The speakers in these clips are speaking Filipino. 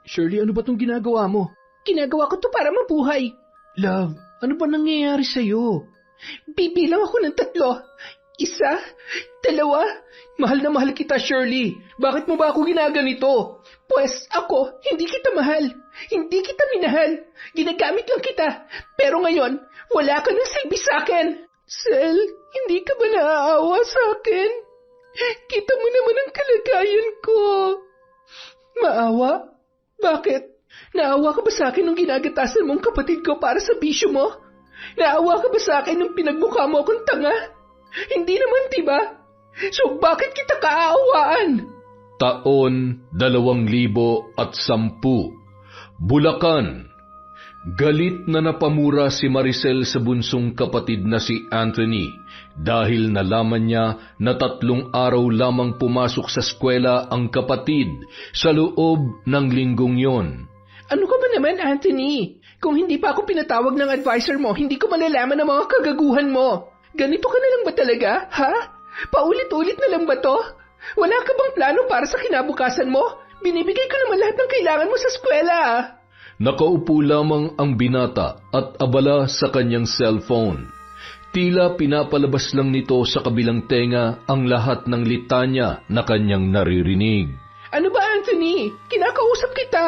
Shirley, ano ba tong ginagawa mo? Ginagawa ko to para mabuhay. Love, ano ba nangyayari sa'yo? Bibilang ako ng 3. 1, 2. Mahal na mahal kita, Shirley. Bakit mo ba ako ginaganito? Pues ako, hindi kita mahal. Hindi kita minahal. Ginagamit lang kita. Pero ngayon, wala ka ng silbi sa'kin. Sel, hindi ka ba naaawa sa'kin? Kita mo naman ang kalagayan ko. Maawa? Bakit? Naawa ka ba sa'kin nung ginagatasan mong kapatid ko para sa bisyo mo? Naawa ka ba sa'kin nung pinagmukha mo akong tanga? Hindi naman, diba? So bakit kita kaaawaan? Taon 2010, Bulacan. Galit na napamura si Maricel sa bunsong kapatid na si Anthony dahil nalaman niya na 3 araw lamang pumasok sa eskwela ang kapatid sa loob ng linggong yon. Ano ka ba naman, Anthony? Kung hindi pa ako pinatawag ng advisor mo, hindi ko malalaman ang mga kagaguhan mo. Ganito ka na lang ba talaga, ha? Paulit-ulit na lang ba to? Wala ka bang plano para sa kinabukasan mo? Binibigay ko naman lahat ng kailangan mo sa eskwela. Nakaupo lamang ang binata at abala sa kanyang cellphone. Tila pinapalabas lang nito sa kabilang tenga ang lahat ng litanya na kanyang naririnig. Ano ba, Anthony? Kinakausap kita.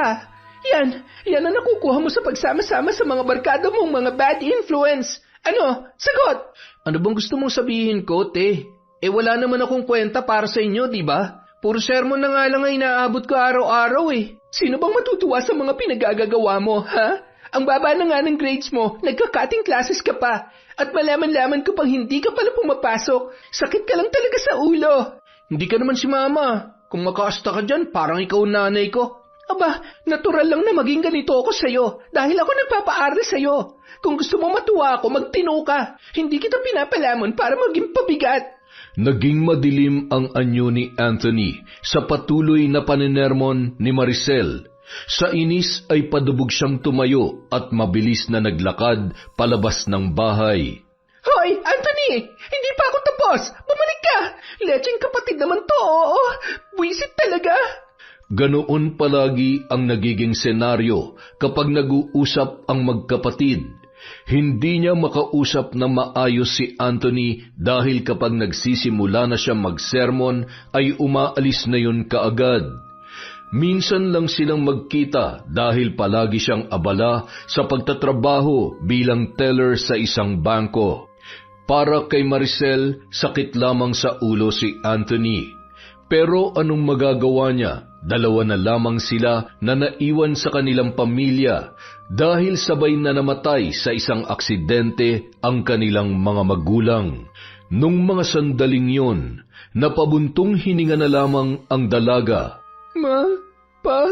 Yan ang nakukuha mo sa pagsama-sama sa mga barkada mong mga bad influence. Ano? Sagot! Ano bang gusto mong sabihin ko, te? Wala naman akong kwenta para sa inyo, di ba? Puro sermon na nga lang ay inaabot ko araw-araw eh. Sino bang matutuwa sa mga pinagagagawa mo, ha? Ang baba na nga ng grades mo, nagka-cutting classes ka pa. At malaman-laman ko pang hindi ka pala pumapasok. Sakit ka lang talaga sa ulo. Hindi ka naman si mama. Kung makaasta ka dyan, parang ikaw nanay ko. Aba, natural lang na maging ganito ako sa'yo dahil ako nagpapaaral sa'yo. Kung gusto mo matuwa ako, magtino ka. Hindi kita pinapalamon para maging pabigat. Naging madilim ang anyo ni Anthony sa patuloy na paninermon ni Maricel. Sa inis ay padubog siyang tumayo at mabilis na naglakad palabas ng bahay. Hoy, Anthony! Hindi pa ako tapos! Bumalik ka! Lecheng kapatid naman to, oo. Buisit talaga. Ganoon palagi ang nagiging senaryo kapag nag-uusap ang magkapatid. Hindi niya makausap na maayos si Anthony dahil kapag nagsisimula na siya magsermon ay umaalis na yun kaagad. Minsan lang silang magkita dahil palagi siyang abala sa pagtatrabaho bilang teller sa isang bangko. Para kay Maricel, sakit lamang sa ulo si Anthony. Pero anong magagawa niya? 2 na lamang sila na naiwan sa kanilang pamilya dahil sabay na namatay sa isang aksidente ang kanilang mga magulang. Nung mga sandaling yon, napabuntong hininga na lamang ang dalaga. Ma, Pa,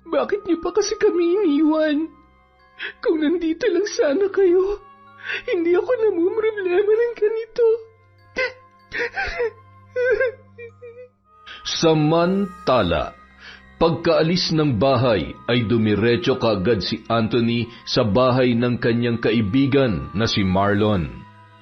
bakit niyo pa kasi kami iniwan? Kung nandito lang sana kayo, hindi ako namumroblema ng ganito. Samantala, pagkaalis ng bahay ay dumiretso kaagad si Anthony sa bahay ng kanyang kaibigan na si Marlon.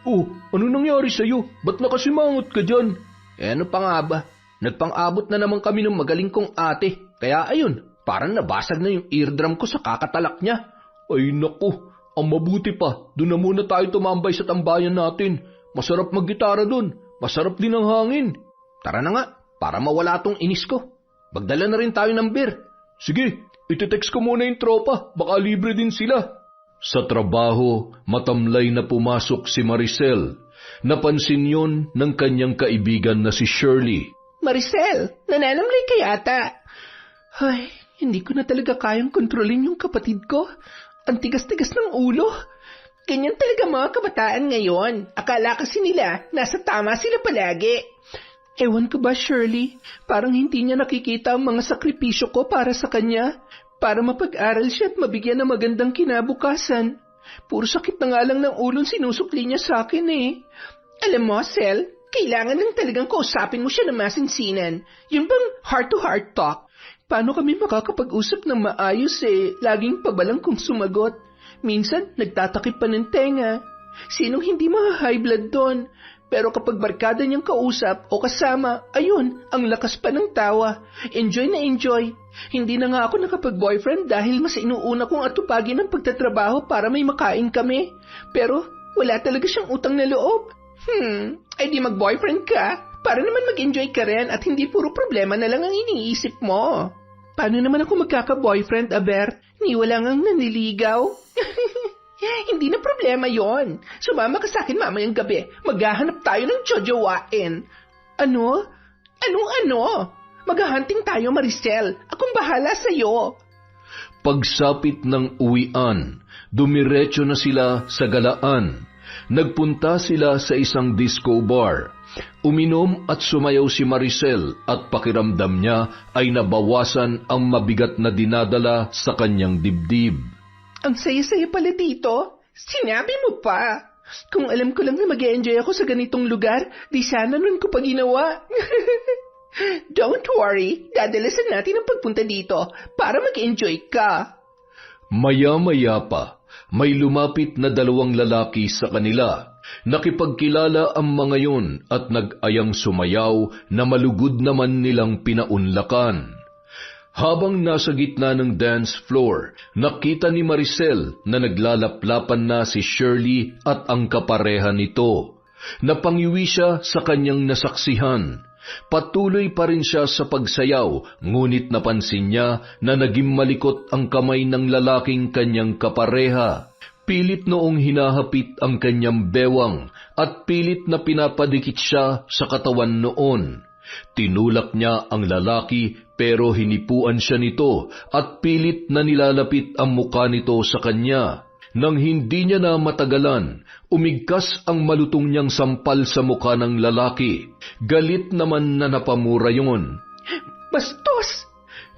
Oh, ano nangyari sa'yo? Ba't nakasimangot ka dyan? Ano pa nga ba? Nagpang-abot na naman kami ng magaling kong ate. Kaya ayun, parang nabasag na yung eardrum ko sa kakatalak niya. Ay naku, ang mabuti pa, doon na muna tayo tumambay sa tambayan natin. Masarap maggitara doon, masarap din ang hangin. Tara na nga, para mawala tong inis ko. Magdala na rin tayo ng beer. Sige, iti-text ko muna yung tropa, baka libre din sila. Sa trabaho, matamlay na pumasok si Maricel. Napansin yon ng kanyang kaibigan na si Shirley. Maricel, nananamlay ka yata. Ay, hindi ko na talaga kayang kontrolin yung kapatid ko. Ang tigas-tigas ng ulo. Ganyan talaga mga kabataan ngayon. Akala kasi nila, nasa tama sila palagi. Ewan ko ba, Shirley? Parang hindi niya nakikita ang mga sakripisyo ko para sa kanya. Para mapag-aral siya at mabigyan ng magandang kinabukasan. Puro sakit na nga lang ng ulong sinusukli niya sa akin eh. Alam mo, Sel, kailangan lang talagang kausapin mo siya ng masinsinan. Yung bang heart-to-heart talk? Paano kami makakapag-usap ng maayos eh? Laging pabalang kong sumagot. Minsan, nagtatakip pa ng tenga. Sinong hindi ma-high blood doon? Pero kapag barkada niyang kausap o kasama, ayun, ang lakas pa ng tawa. Enjoy na enjoy. Hindi na nga ako nakapag-boyfriend dahil mas inuuna kong atupagin ang pagtatrabaho para may makain kami. Pero wala talaga siyang utang na loob. Ay di mag-boyfriend ka para naman mag-enjoy ka rin at hindi puro problema na lang ang iniisip mo. Paano naman ako magkaka-boyfriend, Aber? Ni wala ngang naniligaw? Hindi na problema yon. Sumama ka sa akin mamayang gabi. Maghahanap tayo ng jojowain. Ano? Anong-ano? Maghahunting tayo, Maricel. Akong bahala sa'yo. Pagsapit ng uwian, dumiretso na sila sa galaan. Nagpunta sila sa isang disco bar. Uminom at sumayaw si Maricel at pakiramdam niya ay nabawasan ang mabigat na dinadala sa kanyang dibdib. Ang saya-saya pala dito. Sinabi mo pa. Kung alam ko lang na mag-e-enjoy ako sa ganitong lugar, di sana nun ko pa ginawa. Don't worry, dadalasan natin ang pagpunta dito para mag-enjoy ka. Maya-maya pa, may lumapit na 2 lalaki sa kanila. Nakipagkilala ang mga yun at nag-ayang sumayaw na malugod naman nilang pinaunlakan. Habang nasa gitna ng dance floor, nakita ni Maricel na naglalaplapan na si Shirley at ang kapareha nito. Napangiwi siya sa kanyang nasaksihan. Patuloy pa rin siya sa pagsayaw, ngunit napansin niya na naging malikot ang kamay ng lalaking kanyang kapareha. Pilit noong hinahapit ang kanyang bewang at pilit na pinapadikit siya sa katawan noon. Tinulak niya ang lalaki pero hinipuan siya nito at pilit na nilalapit ang muka nito sa kanya. Nang hindi niya na matagalan, umigkas ang malutong niyang sampal sa muka ng lalaki. Galit naman na napamura yun. Bastos!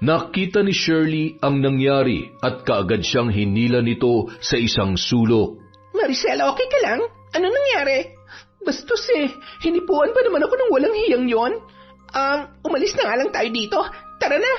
Nakita ni Shirley ang nangyari at kaagad siyang hinila nito sa isang sulok. Maricel, okay ka lang? Ano nangyari? Bastos hinipuan pa naman ako ng walang hiyang yon. Umalis na nga lang tayo dito. Tara na!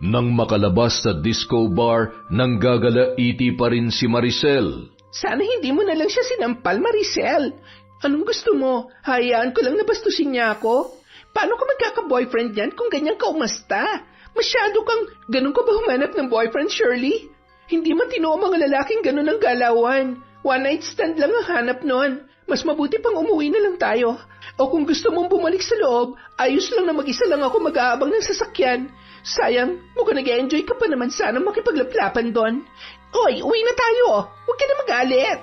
Nang makalabas sa disco bar, nanggagalaiti pa rin si Maricel. Sana hindi mo na lang siya sinampal, Maricel. Anong gusto mo? Hayaan ko lang na bastusin niya ako? Paano ka magkaka-boyfriend yan kung ganyan ka umasta? Masyado kang ganun ka ba humanap ng boyfriend, Shirley? Hindi matino ang mga lalaking ganun ang galawan. One night stand lang ang hanap nun. Mas mabuti pang umuwi na lang tayo. O kung gusto mong bumalik sa loob, ayos lang na mag-isa lang ako mag-aabang ng sasakyan. Sayang, mukhang nag-enjoy ka pa naman sana makipaglaplapan doon. Oy, uwi na tayo. Huwag ka na magalit.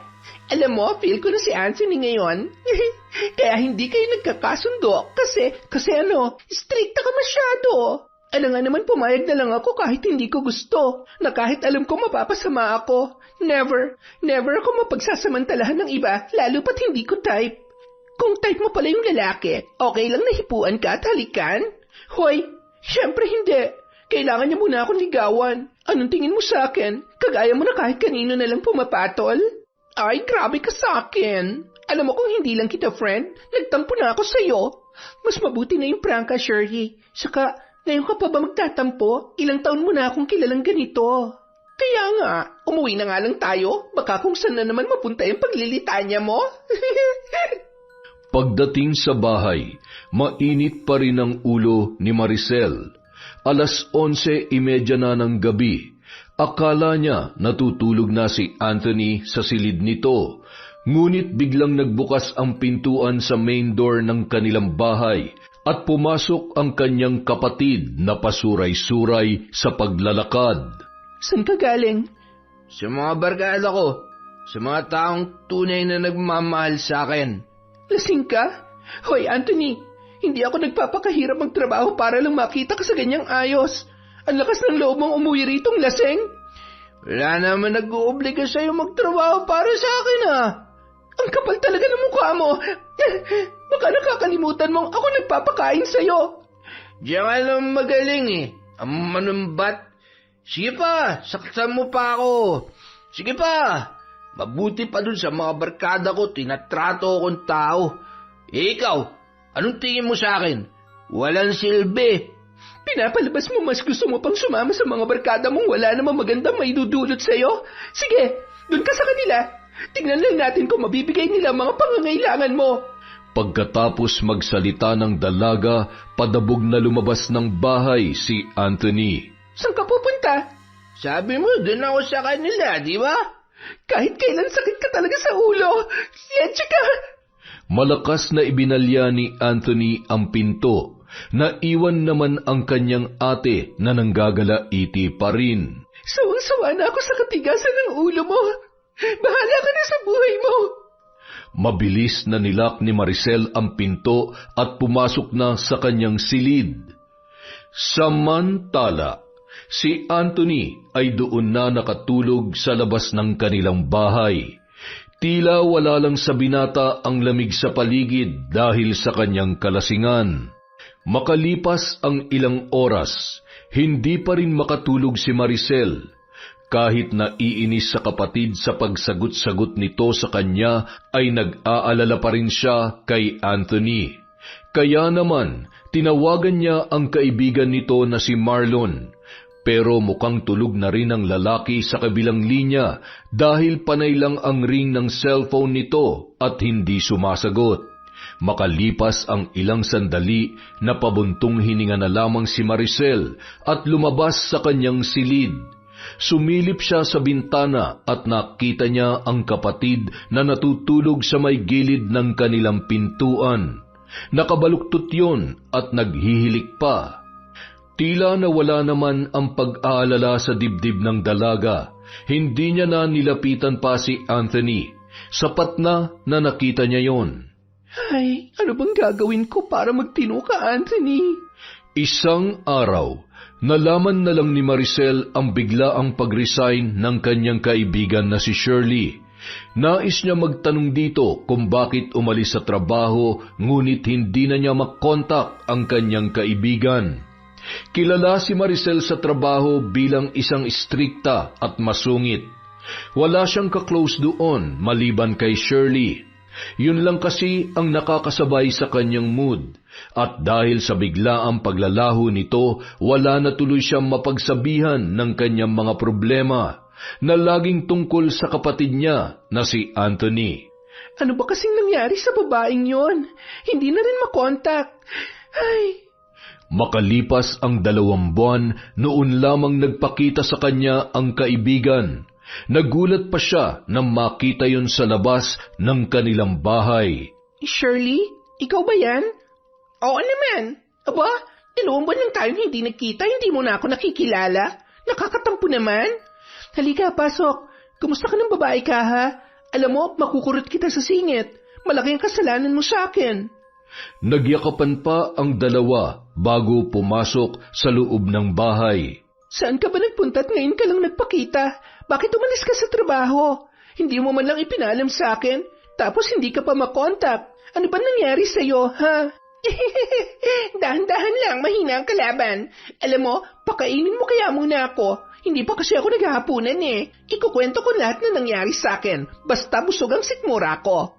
Alam mo, feel ko na si Anthony ngayon. Kaya hindi kayo nagkakasundo kasi stricta ka masyado. Alam nga naman pumayag na lang ako kahit hindi ko gusto. Na kahit alam ko mapapasama ako. Never ako mapagsasamantalahan ng iba, lalo pat hindi ko type. Kung type mo pala yung lalaki, okay lang na hipuan ka at halikan? Hoy, syempre hindi. Kailangan niya muna akong ligawan. Anong tingin mo sa akin? Kagaya mo na kahit kanino na lang pumapatol? Ay, grabe ka sa akin. Alam mo kung hindi lang kita friend, nagtampo na ako sa'yo. Mas mabuti na yung pranka, Shirley. Saka, ngayon ka pa ba magtatampo? Ilang taon mo na akong kilalang ganito. Kaya nga, umuwi na nga lang tayo. Baka kung saan na naman mapunta yung paglilitanya mo. Pagdating sa bahay, mainit pa rin ang ulo ni Maricel. 11:30 na ng gabi. Akala niya natutulog na si Anthony sa silid nito. Ngunit biglang nagbukas ang pintuan sa main door ng kanilang bahay at pumasok ang kanyang kapatid na pasuray-suray sa paglalakad. Saan ka galing? Sa mga barkada ko, sa mga taong tunay na nagmamahal sa akin. Lasing ka? Hoy, Anthony, hindi ako nagpapakahirap magtrabaho para lang makita ka sa ganyang ayos. Ang lakas ng loob mong umuwi ritong lasing. Wala naman nag-uubliga sa'yo magtrabaho para sa akin Ang kapal talaga ng mukha mo. Baka nakakalimutan mong ako nagpapakain sa'yo. Diyan ka lang magaling Ang manumbat. Sige pa, saktan mo pa ako. Sige pa. Mabuti pa dun sa mga barkada ko, tinatrato akong tao. Ikaw, anong tingin mo sa akin? Walang silbi. Pinapalabas mo mas gusto mo pang sumama sa mga barkada mong wala namang magandang may dudulot sa'yo? Sige, dun ka sa kanila. Tingnan lang natin kung mabibigay nila mga pangangailangan mo. Pagkatapos magsalita ng dalaga, padabog na lumabas ng bahay si Anthony. Saan ka pupunta? Sabi mo, dun ako sa kanila, di ba? Kahit kailan sakit ka talaga sa ulo. Leche ka! Malakas na ibinalya ni Anthony ang pinto. Naiwan naman ang kanyang ate na nanggagalaiti pa rin. Sawang-sawa na ako sa katigasan ng ulo mo. Bahala ka na sa buhay mo. Mabilis na nilak ni Maricel ang pinto at pumasok na sa kanyang silid. Samantala, si Anthony ay doon na nakatulog sa labas ng kanilang bahay. Tila wala lang sa binata ang lamig sa paligid dahil sa kanyang kalasingan. Makalipas ang ilang oras, hindi pa rin makatulog si Maricel. Kahit naiinis sa kapatid sa pagsagot-sagot nito sa kanya, ay nag-aalala pa rin siya kay Anthony. Kaya naman, tinawagan niya ang kaibigan nito na si Marlon. Pero mukhang tulog na rin ang lalaki sa kabilang linya dahil panay lang ang ring ng cellphone nito at hindi sumasagot. Makalipas ang ilang sandali, napabuntong hininga na lamang si Maricel at lumabas sa kanyang silid. Sumilip siya sa bintana at nakita niya ang kapatid na natutulog sa may gilid ng kanilang pintuan. Nakabaluktot yun at naghihilik pa. Tila nawala naman ang pag-aalala sa dibdib ng dalaga. Hindi niya na nilapitan pa si Anthony. Sapat na nakita niya yon. Ay, ano bang gagawin ko para magtino ka, Anthony? Isang araw, nalaman na lang ni Maricel ang biglaang pag-resign ng kanyang kaibigan na si Shirley. Nais niya magtanong dito kung bakit umalis sa trabaho ngunit hindi na niya makontak ang kanyang kaibigan. Kilala si Maricel sa trabaho bilang isang istrikta at masungit. Wala siyang ka-close doon maliban kay Shirley. Yun lang kasi ang nakakasabay sa kanyang mood. At dahil sa biglaang paglalaho nito, wala na tuloy siyang mapagsabihan ng kanyang mga problema na laging tungkol sa kapatid niya na si Anthony. Ano ba kasing nangyari sa babaeng yon? Hindi na rin makontak. Ay... Makalipas ang 2 buwan, noon lamang nagpakita sa kanya ang kaibigan. Nagulat pa siya nang makita yon sa labas ng kanilang bahay. Shirley, ikaw ba yan? Oo naman. Aba, 2 buwan lang tayong hindi nagkita, hindi mo na ako nakikilala. Nakakatampo naman. Halika, pasok. Kumusta ka ng babae ka, ha? Alam mo, makukurot kita sa singit. Malaki ang kasalanan mo sa akin. Nagyakapan pa ang dalawa bago pumasok sa loob ng bahay. Saan ka ba nagpunta at ngayon ka lang nagpakita? Bakit umalis ka sa trabaho? Hindi mo man lang ipinalam sa akin, tapos hindi ka pa makontak. Ano ba nangyari sa'yo, ha? Dahan-dahan lang, mahina ang kalaban. Alam mo, pakainin mo kaya muna ako. Hindi pa kasi ako naghahapunan eh. Ikukwento ko lahat na nangyari sa akin, basta busog ang sikmura ko.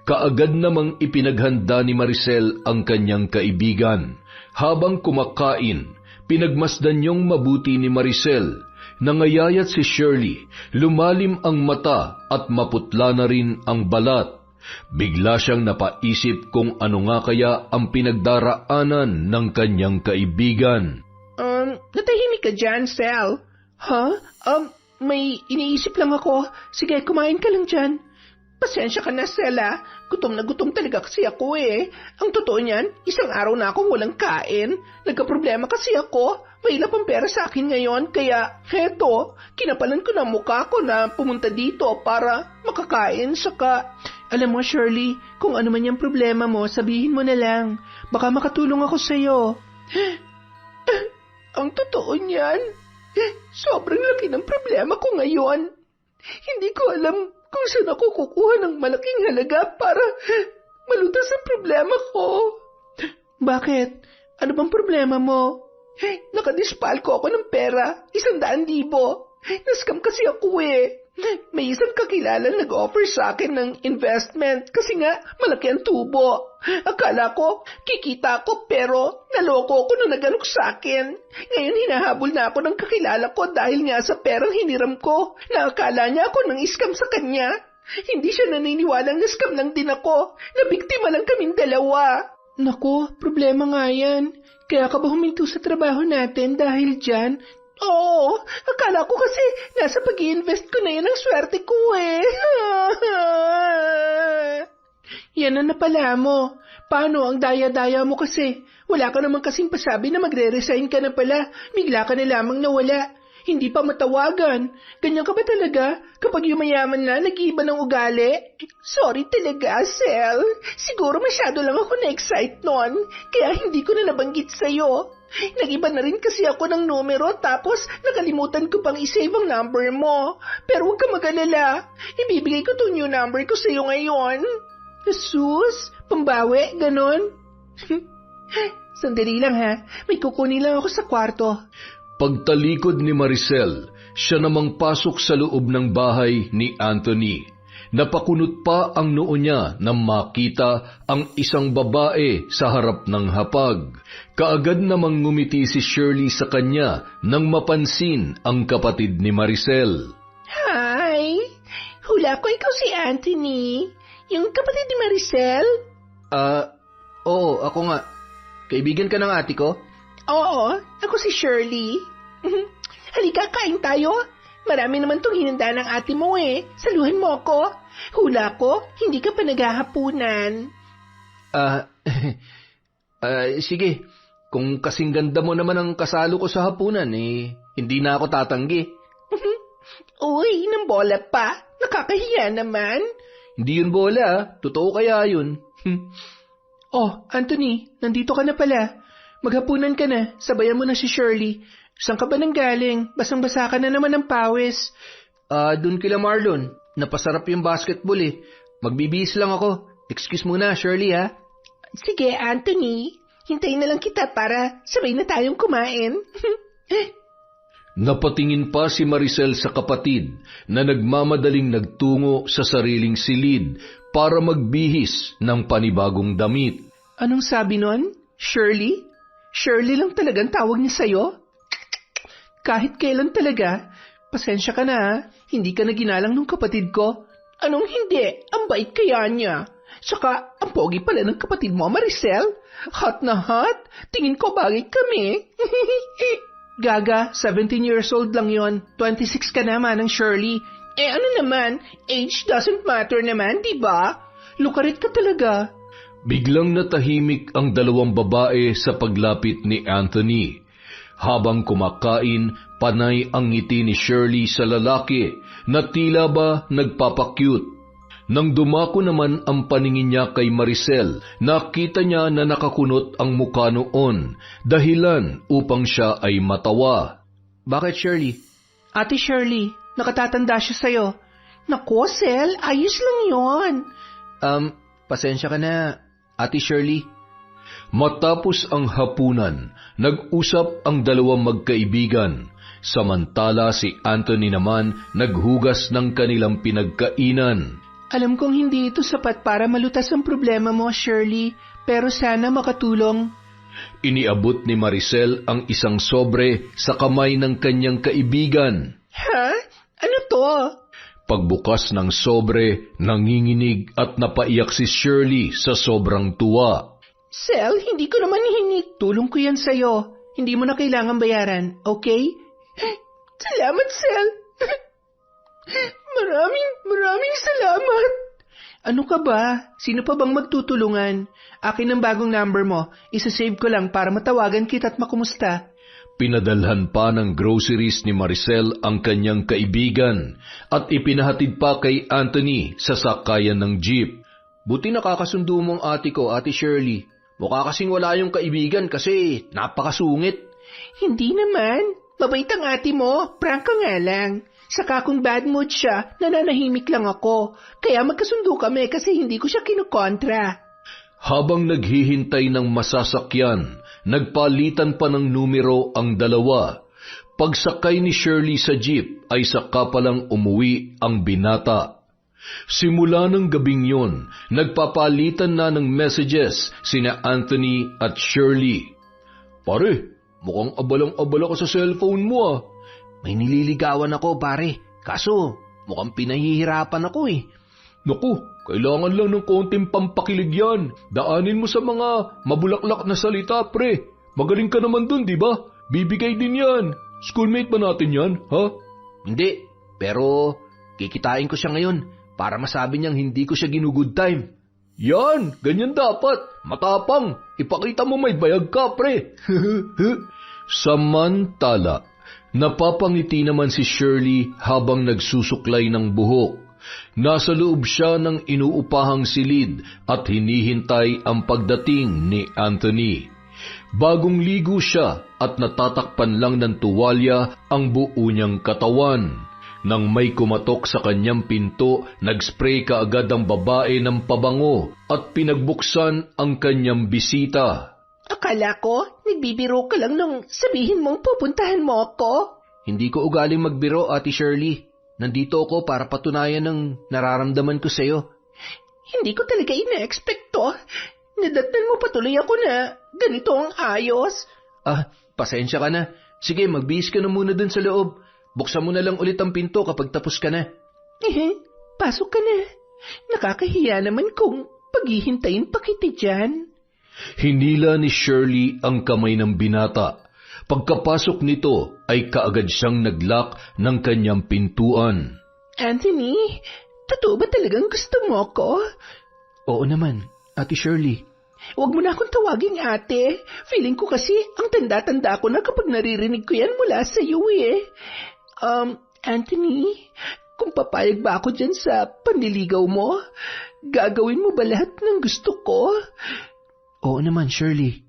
Kaagad namang ipinaghanda ni Maricel ang kanyang kaibigan. Habang kumakain, pinagmasdan niyong mabuti ni Maricel. Nangayayat si Shirley, lumalim ang mata at maputla na rin ang balat. Bigla siyang napaisip kung ano nga kaya ang pinagdaraanan ng kanyang kaibigan. Natahimik ka dyan, Sal. Ha? May iniisip lang ako. Sige, kumain ka lang dyan. Pasensya ka na, Sela. Gutom na gutom talaga kasi ako eh. Ang totoo niyan, 1 araw na akong walang kain. Nagkaproblema kasi ako. Mahilap ang pera sa akin ngayon, kaya heto, kinapalan ko na mukha ko na pumunta dito para makakain. Saka, alam mo Shirley, kung ano man yung problema mo, sabihin mo na lang. Baka makatulong ako sa'yo. Ang totoo niyan, sobrang laki ng problema ko ngayon. Hindi ko alam kung saan ako kukuha ng malaking halaga para malutas ang problema ko. Bakit? Ano bang problema mo? Nakadispal ko ako ng pera, 100,000. Nascam kasi ako eh. May isang kakilala nag-offer sa akin ng investment kasi nga malaki ang tubo. Akala ko kikita ako pero naloko ko nung nagalok sa akin. Ngayon hinahabol na ako ng kakilala ko dahil nga sa perang hiniram ko. Nakakala niya ako ng iskam sa kanya. Hindi siya naniniwalang na-scam lang din ako. Nabiktima lang kaming dalawa. Naku, problema nga yan. Kaya ka ba huminto sa trabaho natin dahil dyan? Oo, akala ko kasi nasa pag-i-invest ko na yan ang swerte ko eh. Yan na napala mo. Paano ang daya-daya mo kasi? Wala ka naman kasing pasabi na magre-resign ka na pala. Bigla ka na lamang nawala. Hindi pa matawagan. Ganyan ka ba talaga? Kapag yumayaman na, nag-iiba ng ugali? Sorry talaga, Sel. Siguro masyado lang ako na-excite noon. Kaya hindi ko na nabanggit sa'yo. Nag-iba na rin kasi ako ng numero tapos nakalimutan ko pang isave ang number mo. Pero huwag ka mag-alala. Ibibigay ko itong new number ko sa'yo ngayon. Jesus, pambawi, ganon. Sandali lang ha. May kukunin lang ako sa kwarto. Pagtalikod ni Maricel, siya namang pasok sa loob ng bahay ni Anthony. Napakunot pa ang noo niya nang makita ang isang babae sa harap ng hapag. Kaagad namang ngumiti si Shirley sa kanya nang mapansin ang kapatid ni Maricel. Hi! Hula ko ikaw si Anthony. Yung kapatid ni Maricel? Oo, ako nga. Kaibigan ka ng ate ko? Oo, ako si Shirley. Halika, kain tayo. Marami naman tong hinanda ng ate mo eh. Saluhan mo ako. Hula ko, hindi ka pa naghahapunan. Sige. Kung kasing ganda mo naman ang kasalo ko sa hapunan, hindi na ako tatanggi. Uy, nang bola pa. Nakakahiya naman. Hindi yun bola, totoo kaya yun. Oh, Anthony, nandito ka na pala. Maghapunan ka na, sabayan mo na si Shirley. Saan ka ba nang galing? Basang-basa ka na naman ng pawis. Dun kila Marlon. Napasarap yung basketball eh. Magbibihis lang ako. Excuse muna, Shirley ha. Sige, Anthony. Hintayin na lang kita para sabay na tayong kumain. Napatingin pa si Maricel sa kapatid na nagmamadaling nagtungo sa sariling silid para magbihis ng panibagong damit. Anong sabi nun? Shirley? Shirley lang talagang tawag niya sa'yo? Kahit kailan talaga, pasensya ka na ha. Hindi ka na ginalang ng kapatid ko. Anong hindi? Ang bait kaya niya. Saka, ang pogi pala ng kapatid mo, Maricel. Hot na hot. Tingin ko bagay kami. Gaga, 17 years old lang yon. 26 ka naman ng Shirley. Ano naman? Age doesn't matter naman, di ba? Lukarit ka talaga. Biglang natahimik ang dalawang babae sa paglapit ni Anthony. Habang kumakain, panay ang ngiti ni Shirley sa lalaki na tila ba nagpapakyut. Nang dumako naman ang paningin niya kay Maricel, nakita niya na nakakunot ang mukha noon, dahilan upang siya ay matawa. Bakit, Shirley? Ate Shirley, nakatatanda siya sa'yo. Naku, Sel, ayos lang yon. Pasensya ka na, Ate Shirley. Matapos ang hapunan, nag-usap ang dalawang magkaibigan. Samantala si Anthony naman naghugas ng kanilang pinagkainan. Alam kong hindi ito sapat para malutas ang problema mo, Shirley, pero sana makatulong. Iniabot ni Maricel ang isang sobre sa kamay ng kanyang kaibigan. Ha? Ano to? Pagbukas ng sobre, nanginginig at napaiyak si Shirley sa sobrang tuwa. Sel, hindi ko naman hinig. Tulong ko yan sa'yo. Hindi mo na kailangan bayaran, okay? Salamat, Sel. Maraming salamat. Ano ka ba? Sino pa bang magtutulungan? Akin ang bagong number mo. Isa-save ko lang para matawagan kita at makumusta. Pinadalhan pa ng groceries ni Maricel ang kanyang kaibigan at ipinahatid pa kay Anthony sa sakayan ng jeep. Buti nakakasundo mong ate ko, Ate Shirley. Mukha kasing wala yung kaibigan kasi napakasungit. Hindi naman. Mabait ang ate mo. Prank ka nga lang. Saka kung bad mood siya, nananahimik lang ako. Kaya magkasundo kami kasi hindi ko siya kinukontra. Habang naghihintay ng masasakyan, nagpalitan pa ng numero ang dalawa. Pagsakay ni Shirley sa jeep ay saka palang umuwi ang binata. Simula ng gabing yon, nagpapalitan na ng messages sina Anthony at Shirley. Pare, mukhang abalang-abala ka sa cellphone mo May nililigawan ako, pare. Kaso, mukhang pinahihirapan ako eh. Naku, kailangan lang ng konting pampakilig yan. Daanin mo sa mga mabulaklak na salita, pre. Magaling ka naman dun, di ba? Bibigay din yan. Schoolmate ba natin yan, ha? Hindi, pero kikitain ko siya ngayon para masabi niyang hindi ko siya ginugood time. Yan, ganyan dapat. Matapang. Ipakita mo may bayag ka, pre. Samantala, napapangiti naman si Shirley habang nagsusuklay ng buhok. Nasa loob siya ng inuupahang silid at hinihintay ang pagdating ni Anthony. Bagong ligo siya at natatakpan lang ng tuwalya ang buo niyang katawan. Nang may kumatok sa kanyang pinto, nagspray kaagad ang babae ng pabango at pinagbuksan ang kanyang bisita. Akala ko, nagbibiro ka lang nung sabihin mong pupuntahan mo ako. Hindi ko ugaling magbiro, Ate Shirley. Nandito ako para patunayan ng nararamdaman ko sa'yo. Hindi ko talaga ina-expect to. Nadatnan mo patuloy ako na ganito ang ayos. Pasensya ka na. Sige, magbihis ka na muna dun sa loob. Buksan mo na lang ulit ang pinto kapag tapos ka na. Pasok ka na. Nakakahiya naman kung paghihintayin pa kita dyan. Hinila ni Shirley ang kamay ng binata. Pagkapasok nito ay kaagad siyang naglock ng kanyang pintuan. Anthony, totoo ba talagang gusto mo ko? Oo naman, Ate Shirley. Huwag mo na akong tawaging ate. Feeling ko kasi ang tanda-tanda ko na kapag naririnig ko yan mula sa iyo eh. Anthony, kung papayag ba ako dyan sa panliligaw mo, gagawin mo ba lahat ng gusto ko? Oo naman, Shirley.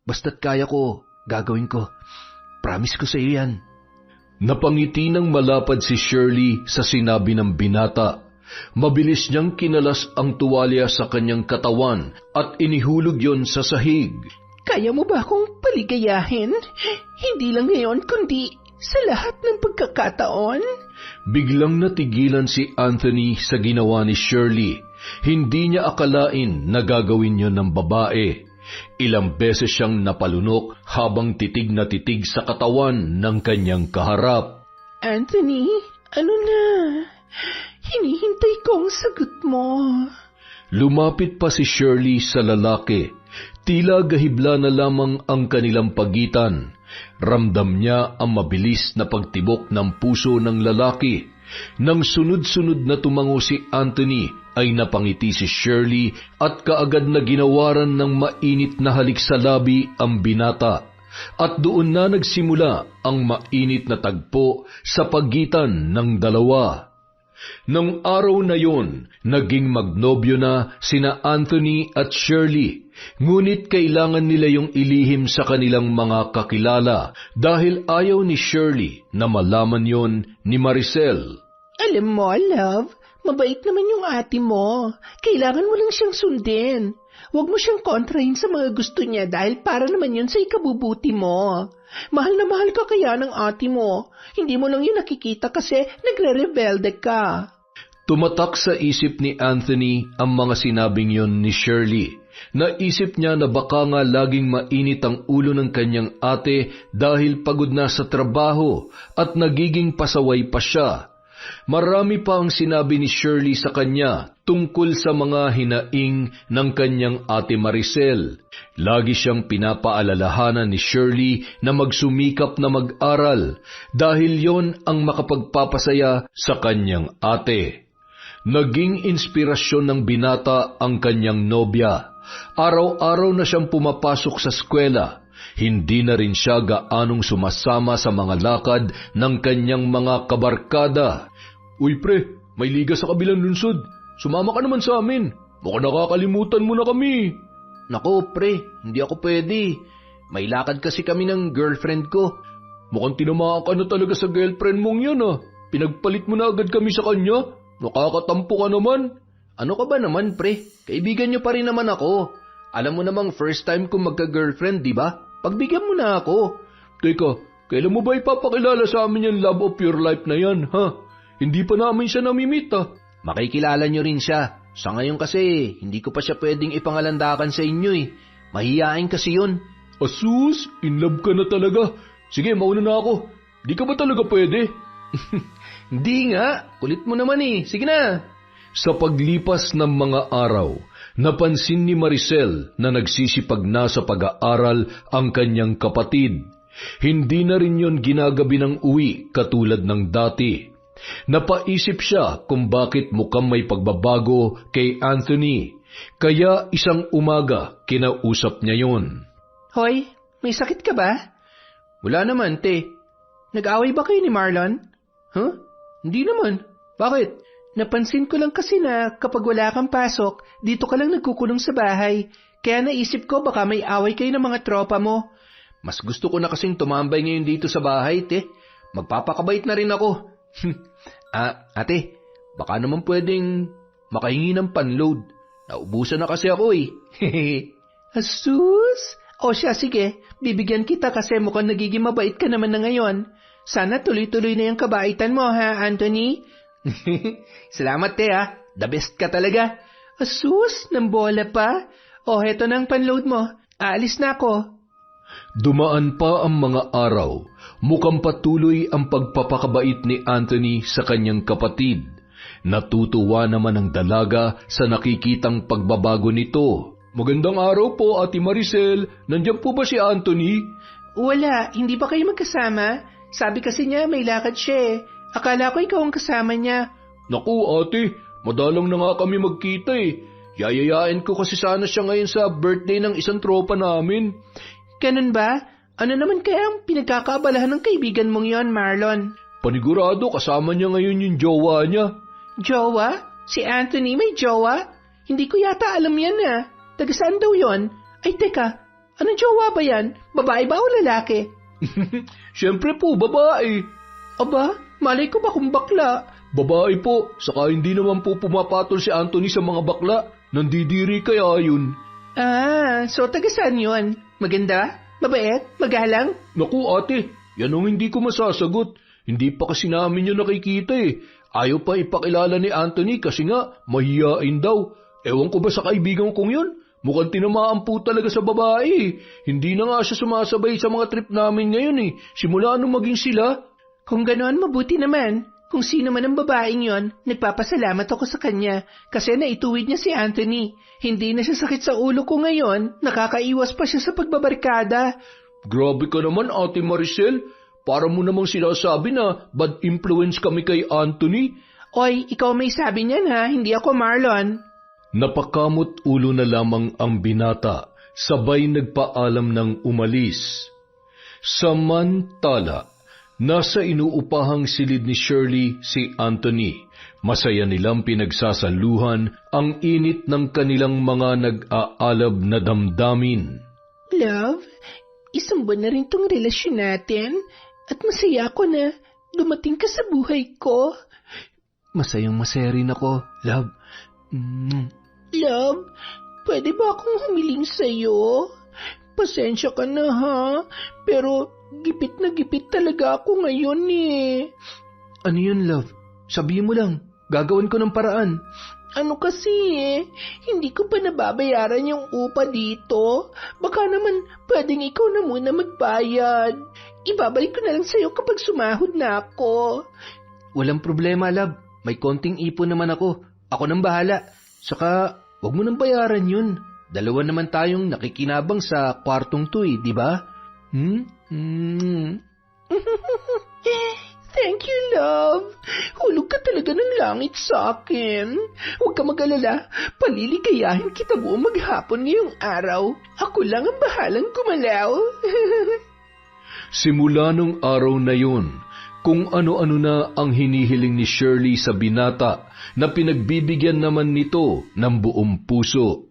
Basta't kaya ko, gagawin ko. Promise ko sa iyo yan. Napangiti ng malapad si Shirley sa sinabi ng binata. Mabilis niyang kinalas ang tuwalya sa kanyang katawan at inihulog yon sa sahig. Kaya mo ba akong paligayahin? Hindi lang ngayon kundi sa lahat ng pagkakataon? Biglang natigilan si Anthony sa ginawa ni Shirley. Hindi niya akalain na gagawin yon ng babae. Ilang beses siyang napalunok habang titig na titig sa katawan ng kanyang kaharap. Anthony, ano na? Hinihintay ko ang sagot mo. Lumapit pa si Shirley sa lalaki. Tila gahibla na lamang ang kanilang pagitan. Ramdam niya ang mabilis na pagtibok ng puso ng lalaki. Nang sunod-sunod na tumango si Anthony, ay napangiti si Shirley at kaagad na ginawaran ng mainit na halik sa labi ang binata. At doon na nagsimula ang mainit na tagpo sa pagitan ng dalawa. Nang araw na yon, naging magnobyo na sina Anthony at Shirley, ngunit kailangan nila yung ilihim sa kanilang mga kakilala dahil ayaw ni Shirley na malaman yon ni Maricel. Alam mo, love, mabait naman yung ate mo. Kailangan mo lang siyang sundin. Huwag mo siyang kontrahin sa mga gusto niya dahil para naman yun sa ikabubuti mo. Mahal na mahal ka kaya ng ate mo. Hindi mo lang yun nakikita kasi nagre-rebelde ka. Tumatak sa isip ni Anthony ang mga sinabing yon ni Shirley. Naisip niya na baka nga laging mainit ang ulo ng kanyang ate dahil pagod na sa trabaho at nagiging pasaway pa siya. Marami pa ang sinabi ni Shirley sa kanya tungkol sa mga hinaing ng kanyang ate Maricel. Lagi siyang pinapaalalahanan ni Shirley na magsumikap na mag-aral dahil yon ang makapagpapasaya sa kanyang ate. Naging inspirasyon ng binata ang kanyang nobya. Araw-araw na siyang pumapasok sa eskwela. Hindi na rin siya gaanong sumasama sa mga lakad ng kanyang mga kabarkada. Uy pre, may liga sa kabilang lungsod. Sumama ka naman sa amin. Baka nakakalimutan mo na kami. Nako pre, hindi ako pwede. May lakad kasi kami ng girlfriend ko. Mukhang tinamaan ka na talaga sa girlfriend mong yan ah. Pinagpalit mo na agad kami sa kanya. Nakakatampo ka naman. Ano ka ba naman pre? Kaibigan niyo pa rin naman ako. Alam mo namang first time kong magka-girlfriend, di ba? Pagbigyan mo na ako. Teka, kailan mo ba ipapakilala sa amin yung love of your life na yan, ha? Hindi pa namin siya namimit, ha? Makikilala niyo rin siya. Sa ngayon kasi, hindi ko pa siya pwedeng ipangalandakan sa inyo eh. Mahihain kasi yun. Asus, in love ka na talaga. Sige, mauna na ako. Di ka ba talaga pwede? Hindi nga, kulit mo naman eh. Sige na. Sa paglipas ng mga araw, napansin ni Maricel na nagsisipag na sa pag-aaral ang kanyang kapatid. Hindi na rin yon ginagabi ng uwi katulad ng dati. Napaisip siya kung bakit mukhang may pagbabago kay Anthony, kaya isang umaga kinausap niya yon. Hoy, may sakit ka ba? Wala naman, te. Nag-away ba kayo ni Marlon? Huh? Hindi naman. Bakit? Napansin ko lang kasi na kapag wala kang pasok, dito ka lang nagkukulong sa bahay. Kaya naisip ko baka may away kayo ng mga tropa mo. Mas gusto ko na kasing tumambay ngayon dito sa bahay, te. Magpapakabait na rin ako. Ate, baka naman pwedeng makahingi ng panload. Naubusan na kasi ako eh. Asus! O siya, sige. Bibigyan kita kasi mukhang nagiging mabait ka naman na ngayon. Sana tuloy-tuloy na yung kabaitan mo, ha, Anthony? Salamat, te, ha. The best ka talaga. Asus, ng bola pa. O, heto na ang panload mo. Aalis na ako. Dumaan pa ang mga araw. Mukhang patuloy ang pagpapakabait ni Anthony sa kanyang kapatid. Natutuwa naman ang dalaga sa nakikitang pagbabago nito. Magandang araw po, Ate Maricel. Nandiyan po ba si Anthony? Wala, hindi ba kayo magkasama? Sabi kasi niya may lakad siya eh. Akala ko ikaw ang kasama niya. Naku, ate, madalang na nga kami magkita eh. Yayayain ko kasi sana siya ngayon sa birthday ng isang tropa namin. Ganun ba? Ano naman kaya ang pinagkakaabalahan ng kaibigan mong yon, Marlon? Panigurado kasama niya ngayon yung jowa niya. Jowa? Si Anthony may jowa? Hindi ko yata alam yan ah. Taga saan daw yon? Ay teka, anong jowa ba yan? Babae ba o lalaki? Siyempre po, babae. Aba, malay ko ba kung bakla? Babae po, saka hindi naman po pumapatol si Anthony sa mga bakla. Nandidiri kaya yun. Ah, so taga saan yun? Maganda? Mabait? Magalang? Naku ate, yan ang hindi ko masasagot. Hindi pa kasi namin yun nakikita eh. Ayaw pa ipakilala ni Anthony kasi nga mahiyain daw. Ewan ko ba sa kaibigan kong yun? Mukhang tinamaan po talaga sa babae eh. Hindi na nga siya sumasabay sa mga trip namin ngayon eh. Simula nung maging sila. Kung ganoon, mabuti naman. Kung sino man ang babaeng yon, nagpapasalamat ako sa kanya kasi naituwid niya si Anthony. Hindi na siya sakit sa ulo ko ngayon, nakakaiwas pa siya sa pagbabarkada. Grabe ka naman, Ate Maricel. Para mo namang sinasabi na bad influence kami kay Anthony. Oy, ikaw may sabi niyan ha, hindi ako Marlon. Napakamot ulo na lamang ang binata, sabay nagpaalam ng umalis. Samantala, nasa inuupahang silid ni Shirley si Anthony. Masaya nilang pinagsasaluhan ang init ng kanilang mga nag-aalab na damdamin. Love, isang buwan na rin tong relasyon natin at masaya ako na dumating ka sa buhay ko. Masayang masaya rin ako, love. Love, pwede ba akong humiling sa'yo? Pasensya ka na ha, pero gipit na gipit talaga ako ngayon eh. Ano yun, love? Sabihin mo lang, gagawin ko ng paraan. Ano kasi eh, hindi ko pa nababayaran yung upa dito. Baka naman pwedeng ikaw na muna magbayad. Ibabalik ko na lang sa'yo kapag sumahod na ako. Walang problema, love. May konting ipon naman ako. Ako nang bahala. Saka, wag mo nang bayaran yun. Dalawa naman tayong nakikinabang sa kwartong to eh, di ba? Thank you, love. Hulog ka talaga ng langit sa akin. Huwag ka mag-alala. Paliligayahin kita buong maghapon ngayong araw. Ako lang ang bahalang gumalaw. Simula nung araw na yun, kung ano-ano na ang hinihiling ni Shirley sa binata na pinagbibigyan naman nito ng buong puso.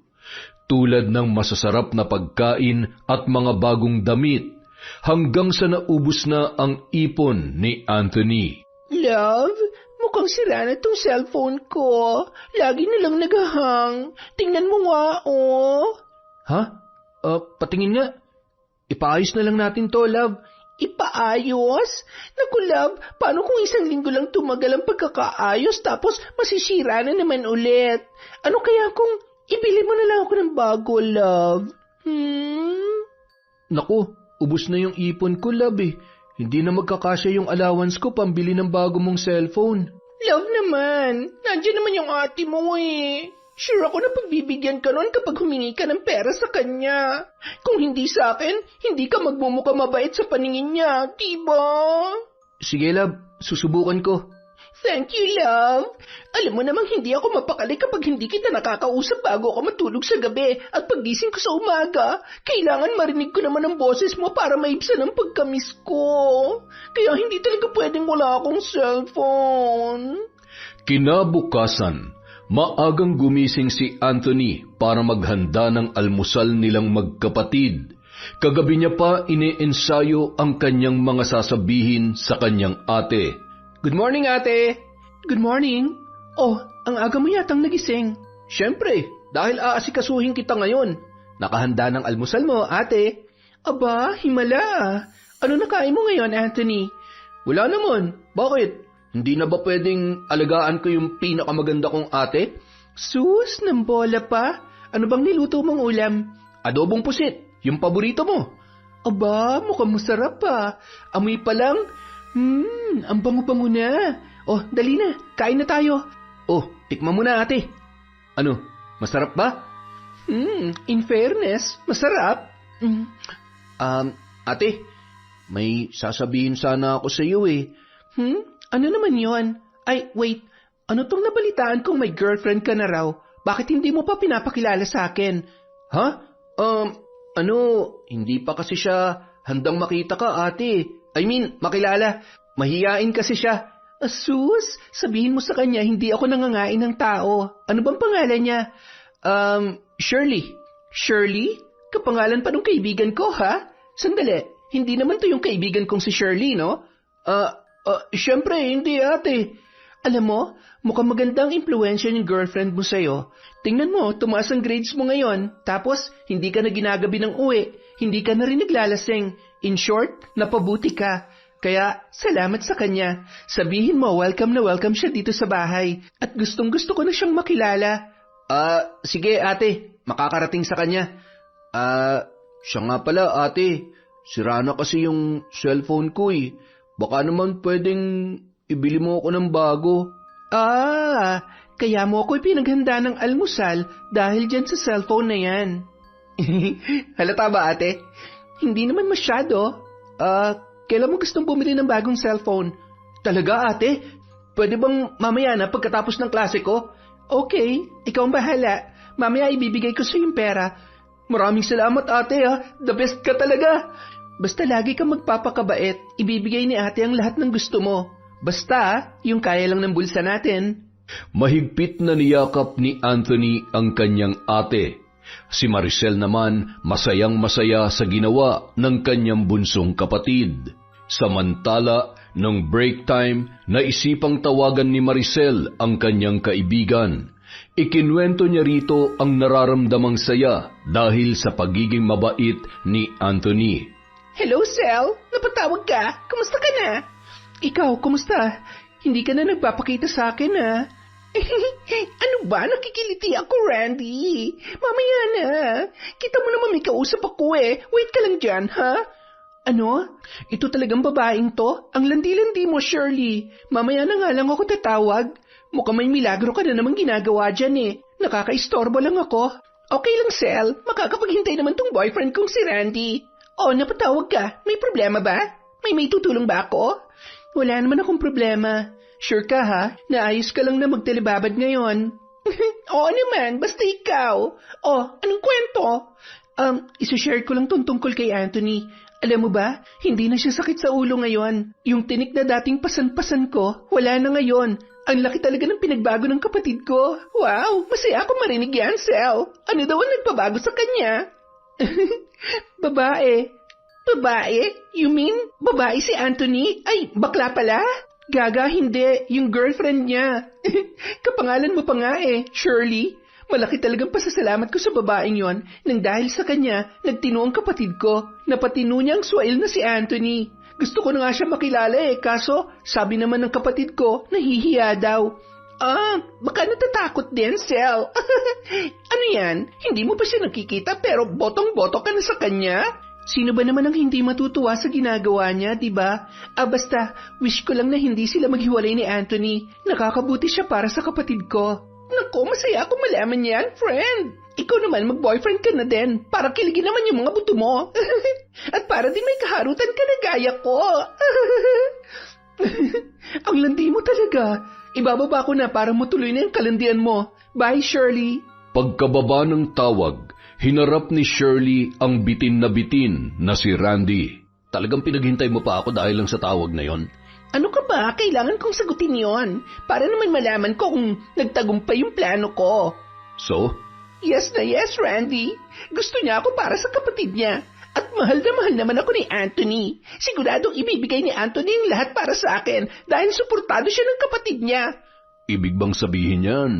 Tulad ng masasarap na pagkain at mga bagong damit, hanggang sa naubos na ang ipon ni Anthony. Love, mukhang sira na tong cellphone ko. Lagi na lang nagahang. Tingnan mo nga, oh. Ha? Patingin nga. Ipaayos na lang natin to, love. Ipaayos? Naku, love, paano kung isang linggo lang tumagal ang pagkakaayos tapos masisira na naman ulit? Ano kaya kung ibili mo na lang ako ng bago, love? Naku, ubos na yung ipon ko, love eh. Hindi na magkakasya yung allowance ko pambili ng bago mong cellphone. Love naman. Nandiyan naman yung ate mo eh. Sure ako na pagbibigyan ka nun kapag humingi ka ng pera sa kanya. Kung hindi sa akin, hindi ka magmumukha mabait sa paningin niya, diba? Sige, love. Susubukan ko. Thank you, love. Alam mo namang hindi ako mapakali kapag hindi kita nakakausap bago ako matulog sa gabi at paggising ko sa umaga. Kailangan marinig ko naman ang boses mo para maibsan ang pagkamiss ko. Kaya hindi talaga pwedeng wala akong cellphone. Kinabukasan, maagang gumising si Anthony para maghanda ng almusal nilang magkapatid. Kagabi niya pa ine-ensayo ang kanyang mga sasabihin sa kanyang ate. Good morning, ate. Good morning. Oh, ang aga mo yatang nagising. Siyempre, dahil aasikasuhin kita ngayon. Nakahanda ng almusal mo, ate. Aba, himala. Ano nakain mo ngayon, Anthony? Wala naman. Bakit? Hindi na ba pwedeng alagaan ko yung pinakamaganda kong ate? Sus, ng bola pa. Ano bang niluto mong ulam? Adobong pusit, yung paborito mo. Aba, mukhang masarap pa. Amoy pa lang. Ang bango-bango na. Oh, dali na. Kain na tayo. Oh, tikman mo na, ate. Ano, masarap ba? In fairness, masarap. Ate, may sasabihin sana ako sa iyo eh. Ano naman yon? Ay, wait. Ano tong nabalitaan kung may girlfriend ka na raw? Bakit hindi mo pa pinapakilala sa akin? Ha? Hindi pa kasi siya handang makita ka, ate. I mean, makilala. Mahiyain kasi siya. Asus, sabihin mo sa kanya hindi ako nangangain ng tao. Ano bang pangalan niya? Shirley. Shirley? Kapangalan pa nung kaibigan ko, ha? Sandali, hindi naman to yung kaibigan kong si Shirley, no? Siyempre, hindi, ate. Alam mo, mukhang magandang impluensya yung girlfriend mo sa'yo. Tingnan mo, tumaas ang grades mo ngayon. Tapos, hindi ka na ginagabi ng uwi. Hindi ka na rin naglalasing. In short, napabuti ka. Kaya, salamat sa kanya. Sabihin mo, welcome na welcome siya dito sa bahay. At gustong-gusto ko na siyang makilala. Sige, ate. Makakarating sa kanya. Siya nga pala, ate. Sira na kasi yung cellphone ko eh. Baka naman pwedeng ibili mo ako ng bago. Kaya mo ako pinaghanda ng almusal dahil dyan sa cellphone na yan. Halata ba, ate? Hindi naman masyado. Kailan mo gustong bumili ng bagong cellphone? Talaga, ate? Pwede bang mamaya na pagkatapos ng klase ko? Okay, ikaw ang bahala. Mamaya ibibigay ko sa yung pera. Maraming salamat, ate, ha? The best ka talaga. Basta lagi kang magpapakabait. Ibibigay ni ate ang lahat ng gusto mo. Basta, yung kaya lang ng bulsa natin. Mahigpit na niyakap ni Anthony ang kanyang ate. Si Maricel naman masayang-masaya sa ginawa ng kanyang bunsong kapatid. Samantala, nung break time, naisipang tawagan ni Maricel ang kanyang kaibigan. Ikinwento niya rito ang nararamdamang saya dahil sa pagiging mabait ni Anthony. Hello, Sel. Napatawag ka? Kumusta ka na? Ikaw, kumusta? Hindi ka na nagpapakita sa akin, ha? Ano ba? Nakikiliti ako, Randy. Mamaya na. Kita mo naman may kausap ako eh. Wait ka lang dyan, ha? Ano? Ito talagang babaeng to? Ang landi-landi mo, Shirley. Mamaya na nga lang ako tatawag. Mukhang may milagro ka na naman ginagawa dyan eh. Nakakaistorbo lang ako. Okay lang, Sel. Makakapaghintay naman tong boyfriend kong si Randy. Oh, napatawag ka. May problema ba? May tutulong ba ako? Wala naman akong problema. Sure ka ha? Naayos ka lang na magtelebabad ngayon. Oo naman, basta ikaw. Oh, anong kwento? Isushare ko lang tungkol kay Anthony. Alam mo ba, hindi na siya sakit sa ulo ngayon. Yung tinik na dating pasan-pasan ko, wala na ngayon. Ang laki talaga ng pinagbago ng kapatid ko. Wow, masaya ako marinig yan, Sel. Ano daw ang nagpabago sa kanya? Babae. Babae? You mean, babae si Anthony? Ay, bakla pala? Gaga, hindi. Yung girlfriend niya. Kapangalan mo pa nga eh, Shirley. Malaki talagang pasasalamat ko sa babaeng yon nang dahil sa kanya, nagtino ang kapatid ko. Napatino niya ang swail na si Anthony. Gusto ko na nga siya makilala eh, kaso sabi naman ng kapatid ko, nahihiya daw. Baka natatakot din, Sel. Ano yan? Hindi mo pa siya nakikita pero botong-boto ka na sa kanya? Sino ba naman ang hindi matutuwa sa ginagawa niya, di ba? Basta, wish ko lang na hindi sila maghiwalay ni Anthony. Nakakabuti siya para sa kapatid ko. Naku, masaya ako malaman yan, friend. Ikaw naman, mag-boyfriend ka na din. Para kiligin naman yung mga buto mo. At para din may kaharutan ka na gaya ko. Ang landi mo talaga. Ibababa ko na para matuloy na yung kalandian mo. Bye, Shirley. Pagkababa ng tawag, hinarap ni Shirley ang bitin na si Randy. Talagang pinaghintay mo pa ako dahil lang sa tawag na yon? Ano ka ba? Kailangan kong sagutin yon. Para naman malaman ko kung nagtagumpay yung plano ko. So? Yes na yes, Randy. Gusto niya ako para sa kapatid niya. At mahal na mahal naman ako ni Anthony. Siguradong ibibigay ni Anthony ang lahat para sa akin dahil suportado siya ng kapatid niya. Ibig bang sabihin yan?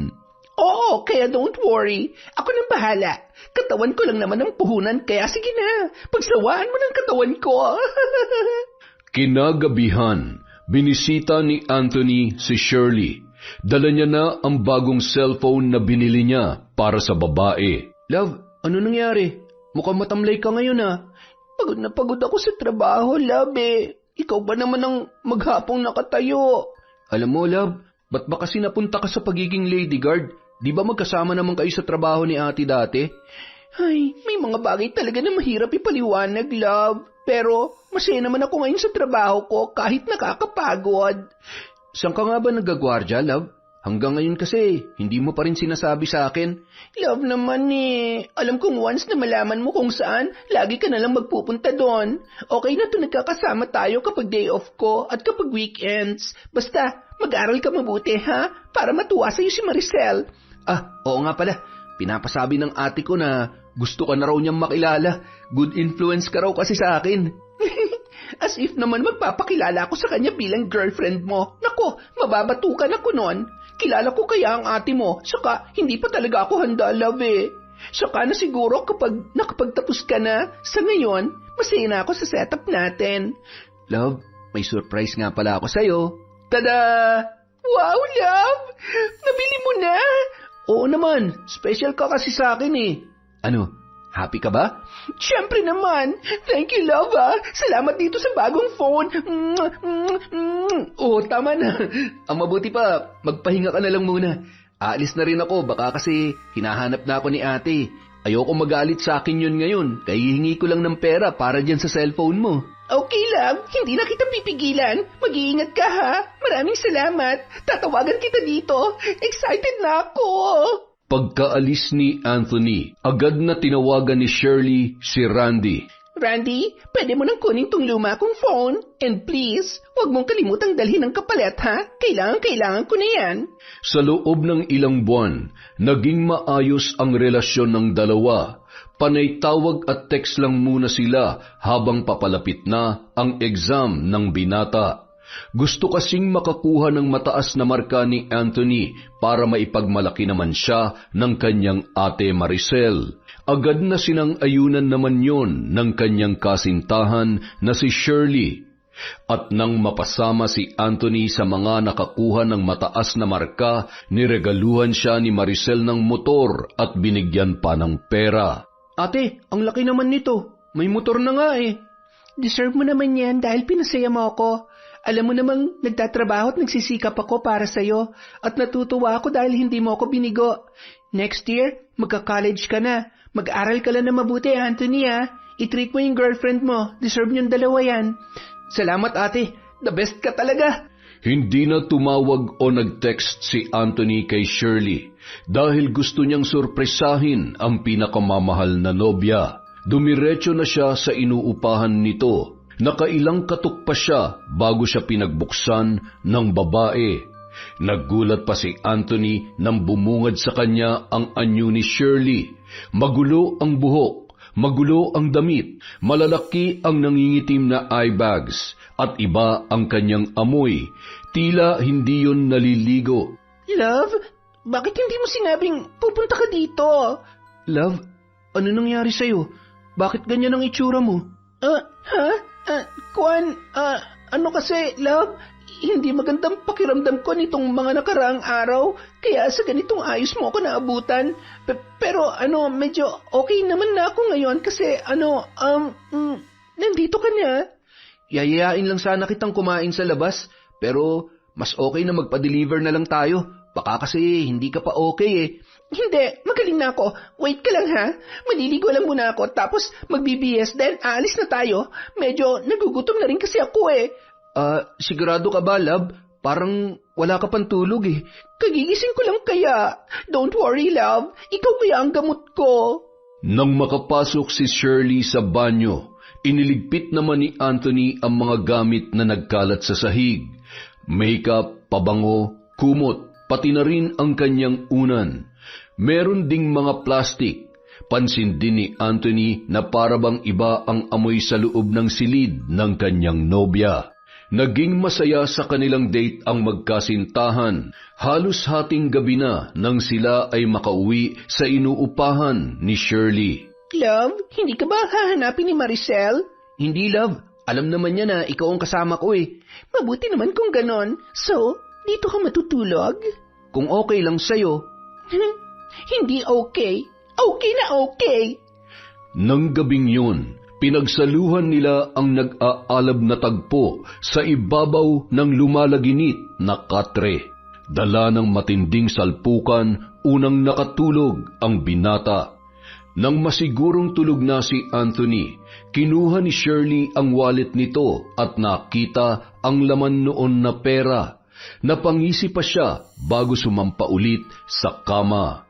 Oo, kaya don't worry. Ako nang bahala. Katawan ko lang naman ang puhunan, kaya sige na. Pagsawaan mo ng katawan ko. Kinagabihan, binisita ni Anthony si Shirley. Dala niya na ang bagong cellphone na binili niya para sa babae. Love, ano nangyari? Mukhang matamlay ka ngayon Pagod na pagod ako sa trabaho, love Ikaw ba naman ang maghapong nakatayo? Alam mo, love, ba't ba kasi napunta ka sa pagiging lady guard? Di ba magkasama naman kayo sa trabaho ni ate dati? Ay, may mga bagay talaga na mahirap ipaliwanag, love. Pero masaya naman ako ngayon sa trabaho ko kahit nakakapagod. Saan ka nga ba nagagwardya, love? Hanggang ngayon kasi, hindi mo pa rin sinasabi sa akin. Love naman Alam kong once na malaman mo kung saan, lagi ka nalang magpupunta doon. Okay na to nagkakasama tayo kapag day off ko at kapag weekends. Basta, mag-aral ka mabuti, ha? Para matuwa sa'yo si Maricel. Oo nga pala. Pinapasabi ng ate ko na gusto ka na raw niyang makilala. Good influence ka raw kasi sa akin. As if naman magpapakilala ako sa kanya bilang girlfriend mo. Nako, mababatukan ako nun. Kilala ko kaya ang ate mo, saka hindi pa talaga ako handa, love Saka na siguro kapag nakapagtapos ka na, sa ngayon, masaya na ako sa setup natin. Love, may surprise nga pala ako sa'yo. Tada! Wow, love! Nabili mo na? Oo naman, special ka kasi sa akin Ano, happy ka ba? Siyempre naman. Thank you, love Salamat dito sa bagong phone. Tama na. Ang mabuti pa, magpahinga ka na lang muna. Aalis na rin ako, baka kasi hinahanap na ako ni ate. Ayoko magalit sa akin yun ngayon, kaya hihingi ko lang ng pera para dyan sa cellphone mo. Okay lang, hindi na kita pipigilan. Mag-iingat ka ha. Maraming salamat. Tatawagan kita dito. Excited na ako. Pagkaalis ni Anthony, agad na tinawagan ni Shirley si Randy. Randy, pwede mo nang kunin tong luma kong phone. And please, huwag mong kalimutang dalhin ang kapalit ha. Kailangan ko na yan. Sa loob ng ilang buwan, naging maayos ang relasyon ng dalawa. Panay tawag at text lang muna sila habang papalapit na ang exam ng binata. Gusto kasing makakuha ng mataas na marka ni Anthony para maipagmalaki naman siya ng kanyang ate Maricel. Agad na sinang-ayunan naman yon ng kanyang kasintahan na si Shirley. At nang mapasama si Anthony sa mga nakakuha ng mataas na marka, niregaluhan siya ni Maricel ng motor at binigyan pa ng pera. Ate, ang laki naman nito. May motor na nga Deserve mo naman yan dahil pinasaya mo ako. Alam mo namang nagtatrabaho at nagsisikap ako para sa'yo at natutuwa ako dahil hindi mo ako binigo. Next year, magka-college ka na. Mag-aral ka lang na mabuti, Anthony I-treat mo yung girlfriend mo. Deserve niyong dalawa yan. Salamat ate, the best ka talaga. Hindi na tumawag o nag-text si Anthony kay Shirley dahil gusto niyang surpresahin ang pinakamamahal na nobya. Dumiretso na siya sa inuupahan nito. Nakailang katok pa siya bago siya pinagbuksan ng babae. Naggulat pa si Anthony nang bumungad sa kanya ang anyo ni Shirley. Magulo ang buhok, magulo ang damit, malalaki ang nangingitim na eye bags, at iba ang kanyang amoy. Tila hindi yun naliligo. Love, bakit hindi mo sinabing pupunta ka dito? Love, ano nangyari sa'yo? Bakit ganyan ang itsura mo? Ano kasi, love, hindi magandang pakiramdam ko nitong mga nakaraang araw, kaya sa ganitong ayos mo ako naabutan. Pero medyo okay naman na ako ngayon kasi nandito ka na. Yayayain lang sana kitang kumain sa labas, pero mas okay na magpa-deliver na lang tayo. Baka kasi hindi ka pa okay eh. Hindi, magaling na ako. Wait ka lang ha. Maliligo lang muna ako tapos magbibihis then aalis na tayo. Medyo nagugutom na rin kasi ako eh. Sigurado ka ba, love? Parang wala ka pang tulog eh. Kagigising ko lang kaya. Don't worry, love. Ikaw kaya ang gamot ko. Nang makapasok si Shirley sa banyo, iniligpit naman ni Anthony ang mga gamit na nagkalat sa sahig. Makeup, pabango, kumot, pati na rin ang kanyang unan. Meron ding mga plastic. Pansin din ni Anthony na parabang iba ang amoy sa loob ng silid ng kanyang nobya. Naging masaya sa kanilang date ang magkasintahan. Halos hating gabi na nang sila ay makauwi sa inuupahan ni Shirley. Love, hindi ka ba hahanapin ni Maricel? Hindi, love. Alam naman niya na ikaw ang kasama ko eh. Mabuti naman kung ganon. So, dito ka matutulog? Kung okay lang sa'yo. Hindi okay. Okay na okay. Nang gabing yun, pinagsaluhan nila ang nag-aalab na tagpo sa ibabaw ng lumalaginit na katre. Dala ng matinding salpukan, unang nakatulog ang binata. Nang masigurong tulog na si Anthony, kinuha ni Shirley ang wallet nito at nakita ang laman noon na pera. Napangisi pa siya bago sumampa ulit sa kama.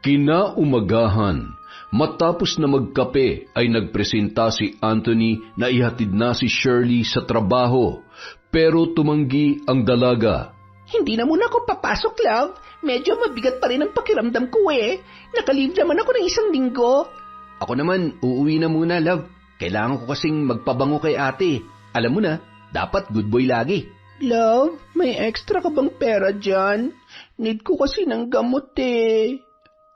Kinaumagahan, matapos na magkape ay nagpresenta si Anthony na ihatid na si Shirley sa trabaho, pero tumanggi ang dalaga. Hindi na muna ako papasok, love. Medyo mabigat pa rin ang pakiramdam ko eh. Nakalive naman ako ng 1 linggo. Ako naman, uuwi na muna, love. Kailangan ko kasing magpabango kay ate. Alam mo na, dapat good boy lagi. Love, may extra ka bang pera dyan? Need ko kasi ng gamot eh.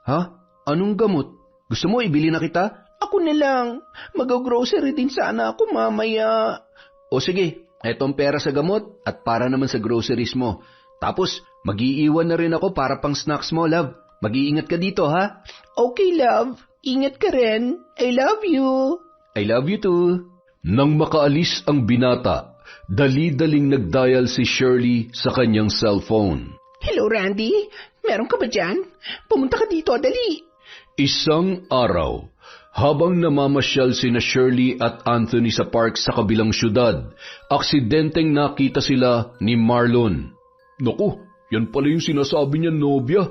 Ha? Anong gamot? Gusto mo ibili na kita? Ako na lang. Mag-grocery din sana ako mamaya. O sige, etong pera sa gamot at para naman sa groceries mo. Tapos, mag-iiwan na rin ako para pang snacks mo, love. Mag-iingat ka dito, ha? Okay, love. Ingat ka rin. I love you. I love you too. Nang makaalis ang binata, dali-daling nagdial si Shirley sa kanyang cellphone. Hello, Randy. Meron ka ba dyan? Pumunta ka dito, dali. Isang araw, habang namamasyal sina Shirley at Anthony sa park sa kabilang syudad, aksidenteng nakita sila ni Marlon. Naku, yan pala yung sinasabi niya nobya.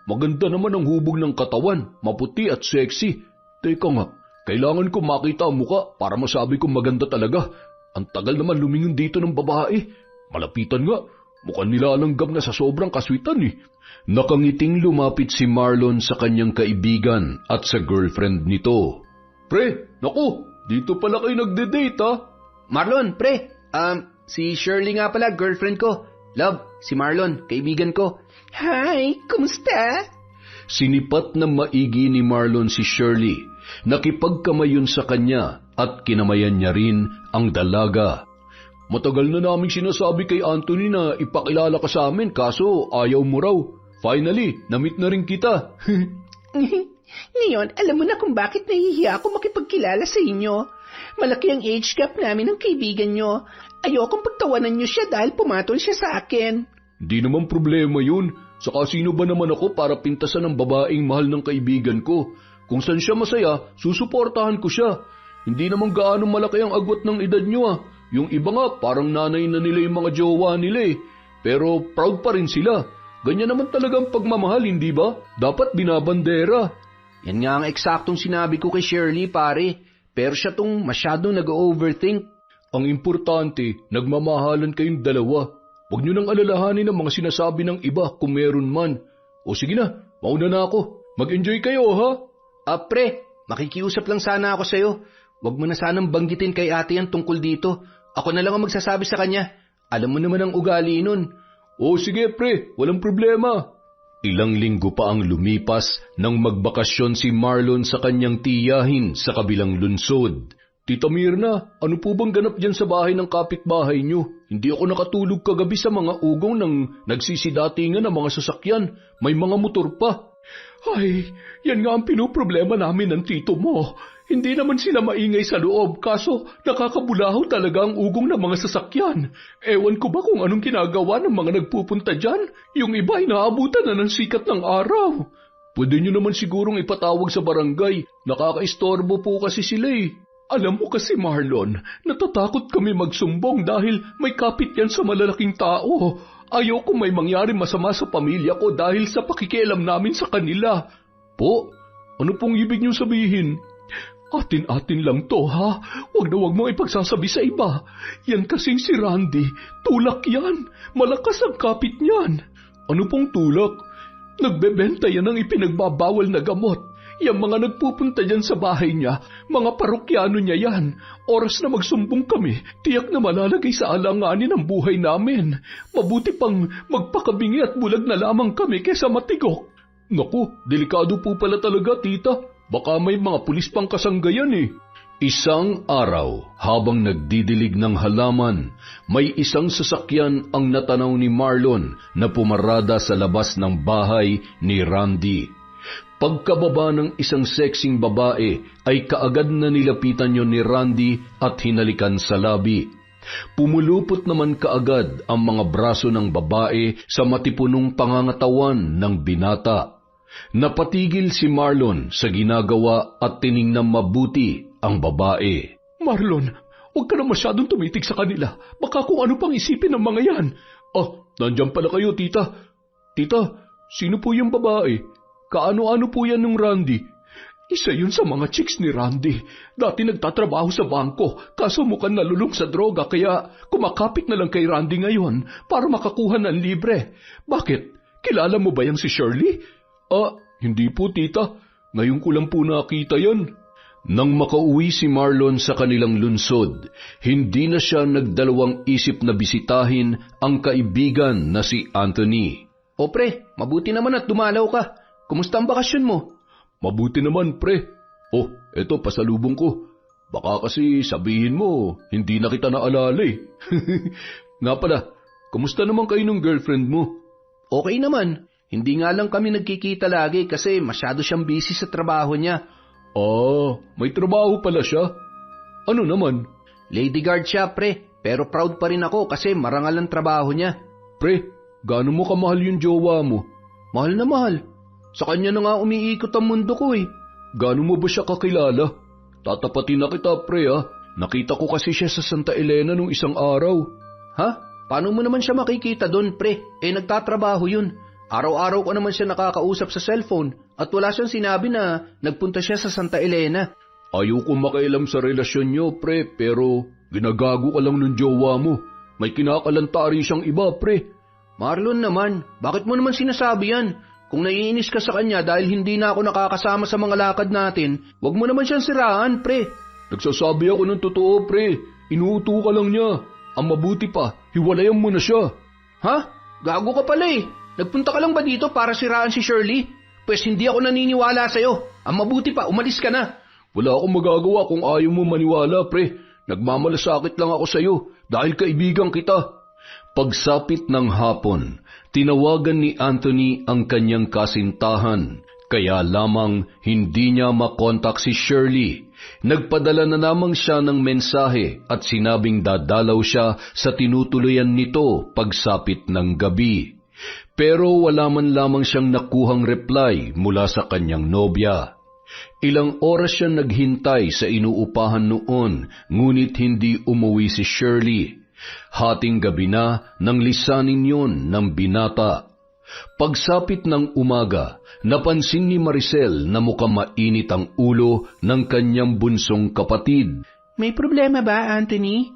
Maganda naman ang hubog ng katawan, maputi at sexy. Teka nga, kailangan ko makita ang muka para masabi kong maganda talaga. Ang tagal naman lumingon dito ng babae. Malapitan nga, mukhang nilalanggam na sa sobrang kaswitan eh. Nakangiting lumapit si Marlon sa kanyang kaibigan at sa girlfriend nito. Pre, naku, dito pala kayo nagde-date ha? Marlon, pre, si Shirley nga pala, girlfriend ko. Love, si Marlon, kaibigan ko. Hi, kumusta? Sinipat na maigi ni Marlon si Shirley. Nakipagkamayon sa kanya at kinamayan niya rin ang dalaga. Matagal na naming sinasabi kay Anthony na ipakilala ka sa amin kaso ayaw mo raw. Finally, na-meet na rin kita. Ngayon, alam mo na kung bakit nahihiya ako makipagkilala sa inyo. Malaki ang age gap namin ng kaibigan nyo. Ayokong pagtawanan nyo siya dahil pumatol siya sa akin. Di naman problema yun. Saka sino ba naman ako para pintasan ng babaeng mahal ng kaibigan ko? Kung saan siya masaya, susuportahan ko siya. Hindi naman gaano malaki ang agwat ng edad nyo ah. Yung iba nga, parang nanay na nila yung mga jowa nila eh. Pero proud pa rin sila. Ganyan naman talagang pagmamahal, hindi ba? Dapat binabandera. Yan nga ang eksaktong sinabi ko kay Shirley, pare. Pero siya tong masyadong nag-overthink. Ang importante, nagmamahalan kayong dalawa. Huwag nyo nang alalahanin ang mga sinasabi ng iba kung meron man. O sige na, mauna na ako. Mag-enjoy kayo ha? Pre, makikiusap lang sana ako sa'yo. Huwag mo na sanang banggitin kay ate yan tungkol dito. Ako na lang ang magsasabi sa kanya. Alam mo naman ang ugali nun. O sige pre, walang problema. Ilang linggo pa ang lumipas nang magbakasyon si Marlon sa kanyang tiyahin sa kabilang lungsod. Tita Mirna, ano po bang ganap dyan sa bahay ng kapitbahay nyo? Hindi ako nakatulog kagabi sa mga ugong ng nagsisidatingan ng mga sasakyan. May mga motor pa. Ay, yan nga ang pinoproblema namin ng tito mo. Hindi naman sila maingay sa loob, kaso nakakabulahaw talaga ang ugong ng mga sasakyan. Ewan ko ba kung anong ginagawa ng mga nagpupunta dyan? Yung iba ay naabutan na ng sikat ng araw. Pwede nyo naman sigurong ipatawag sa barangay. Nakakaistorbo po kasi sila eh. Alam mo kasi Marlon, natatakot kami magsumbong dahil may kapit yan sa malalaking tao. Ayoko may mangyari masama sa pamilya ko dahil sa pakikialam namin sa kanila. Po, ano pong ibig niyong sabihin? Atin-atin lang to ha, wag na wag mo ipagsasabi sa iba. Yan kasing si Randy, tulak yan, malakas ang kapit niyan. Ano pong tulak? Nagbebenta yan ng ipinagbabawal na gamot. Yang mga nagpupunta dyan sa bahay niya, mga parokyano niya yan. Oras na magsumbong kami, tiyak na malalagay sa alanganin ang buhay namin. Mabuti pang magpakabingi at bulag na lamang kami kesa matigok. Naku, delikado po pala talaga, tita. Baka may mga pulis pang kasanggayan eh. Isang araw, habang nagdidilig ng halaman, may isang sasakyan ang natanaw ni Marlon na pumarada sa labas ng bahay ni Randy. Pagkababa ng isang sexing babae ay kaagad na nilapitan yon ni Randy at hinalikan sa labi. Pumulupot naman kaagad ang mga braso ng babae sa matipunong pangangatawan ng binata. Napatigil si Marlon sa ginagawa at tiningnan mabuti ang babae. Marlon, huwag ka na masyadong tumitig sa kanila. Baka kung ano pang isipin ng mga yan. Nandiyan pala kayo, tita. Tita, sino po yung babae? Kaano-ano po yan ng Randy? Isa yun sa mga chicks ni Randy. Dati nagtatrabaho sa bangko, kaso mukhang nalulung sa droga kaya kumakapit na lang kay Randy ngayon para makakuha ng libre. Bakit? Kilala mo ba yang si Shirley? Hindi po tita. Ngayon ko lang po nakita yan. Nang makauwi si Marlon sa kanilang lunsod, hindi na siya nagdalawang isip na bisitahin ang kaibigan na si Anthony. O pre, mabuti naman at dumalaw ka. Kumusta ang bakasyon mo? Mabuti naman, pre. Eto, pasalubong ko. Baka kasi sabihin mo, hindi na kita naalala eh. Nga pala, kumusta naman kayo ng girlfriend mo? Okay naman. Hindi nga lang kami nagkikita lagi kasi masyado siyang busy sa trabaho niya. May trabaho pala siya. Ano naman? Lady guard siya, pre. Pero proud pa rin ako kasi marangal ang trabaho niya. Pre, gaano mo kamahal yung jowa mo? Mahal na mahal. Sa kanya na nga umiikot ang mundo ko eh. Gaano mo ba siya kakilala? Tatapatin na kita, pre ha. Nakita ko kasi siya sa Santa Elena nung isang araw. Ha? Paano mo naman siya makikita doon, pre? Nagtatrabaho yun. Araw-araw ko naman siya nakakausap sa cellphone at wala siyang sinabi na nagpunta siya sa Santa Elena. Ayoko makialam sa relasyon niyo, pre, pero ginagago ka lang ng jowa mo. May kinakalantari siyang iba, pre. Marlon naman, bakit mo naman sinasabi yan? Kung naiinis ka sa kanya dahil hindi na ako nakakasama sa mga lakad natin, wag mo naman siyang siraan, pre. Nagsasabi ako ng totoo, pre. Inuuto ka lang niya. Ang mabuti pa, hiwalayan mo na siya. Ha? Gago ka pala eh. Nagpunta ka lang ba dito para siraan si Shirley? Pues hindi ako naniniwala sa'yo. Ang mabuti pa, umalis ka na. Wala akong magagawa kung ayaw mo maniwala, pre. Nagmamalasakit lang ako sa'yo dahil kaibigan kita. Pagsapit ng hapon, tinawagan ni Anthony ang kanyang kasintahan, kaya lamang hindi niya makontak si Shirley. Nagpadala na lamang siya ng mensahe at sinabing dadalaw siya sa tinutuluyan nito pagsapit ng gabi. Pero wala man lamang siyang nakuhang reply mula sa kanyang nobya. Ilang oras siya naghintay sa inuupahan noon, ngunit hindi umuwi si Shirley. Hating gabi na nang lisanin yun ng binata. Pagsapit ng umaga, napansin ni Maricel na mukhang mainit ang ulo ng kanyang bunsong kapatid. May problema ba, Anthony?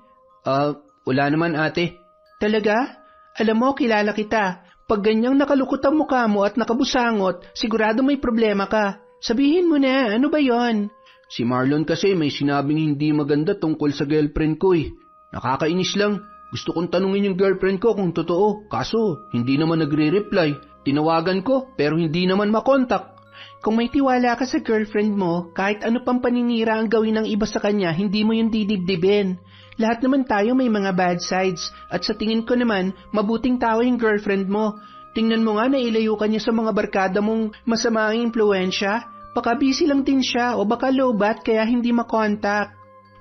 Wala naman ate. Talaga? Alam mo, kilala kita. Pag ganyang nakalukot ang mukha mo at nakabusangot, sigurado may problema ka. Sabihin mo na, ano ba yon? Si Marlon kasi may sinabing hindi maganda tungkol sa girlfriend ko eh. Nakakainis lang. Gusto kong tanungin yung girlfriend ko kung totoo. Kaso, hindi naman nagre-reply. Tinawagan ko pero hindi naman makontak. Kung may tiwala ka sa girlfriend mo, kahit ano pang paninira ang gawin ng iba sa kanya, hindi mo yung didibdibin. Lahat naman tayo may mga bad sides, at sa tingin ko naman, mabuting tao yung girlfriend mo. Tingnan mo nga na ilayo ka niya sa mga barkada mong masama ang impluensya. Baka busy lang din siya o baka lowbat kaya hindi makontak.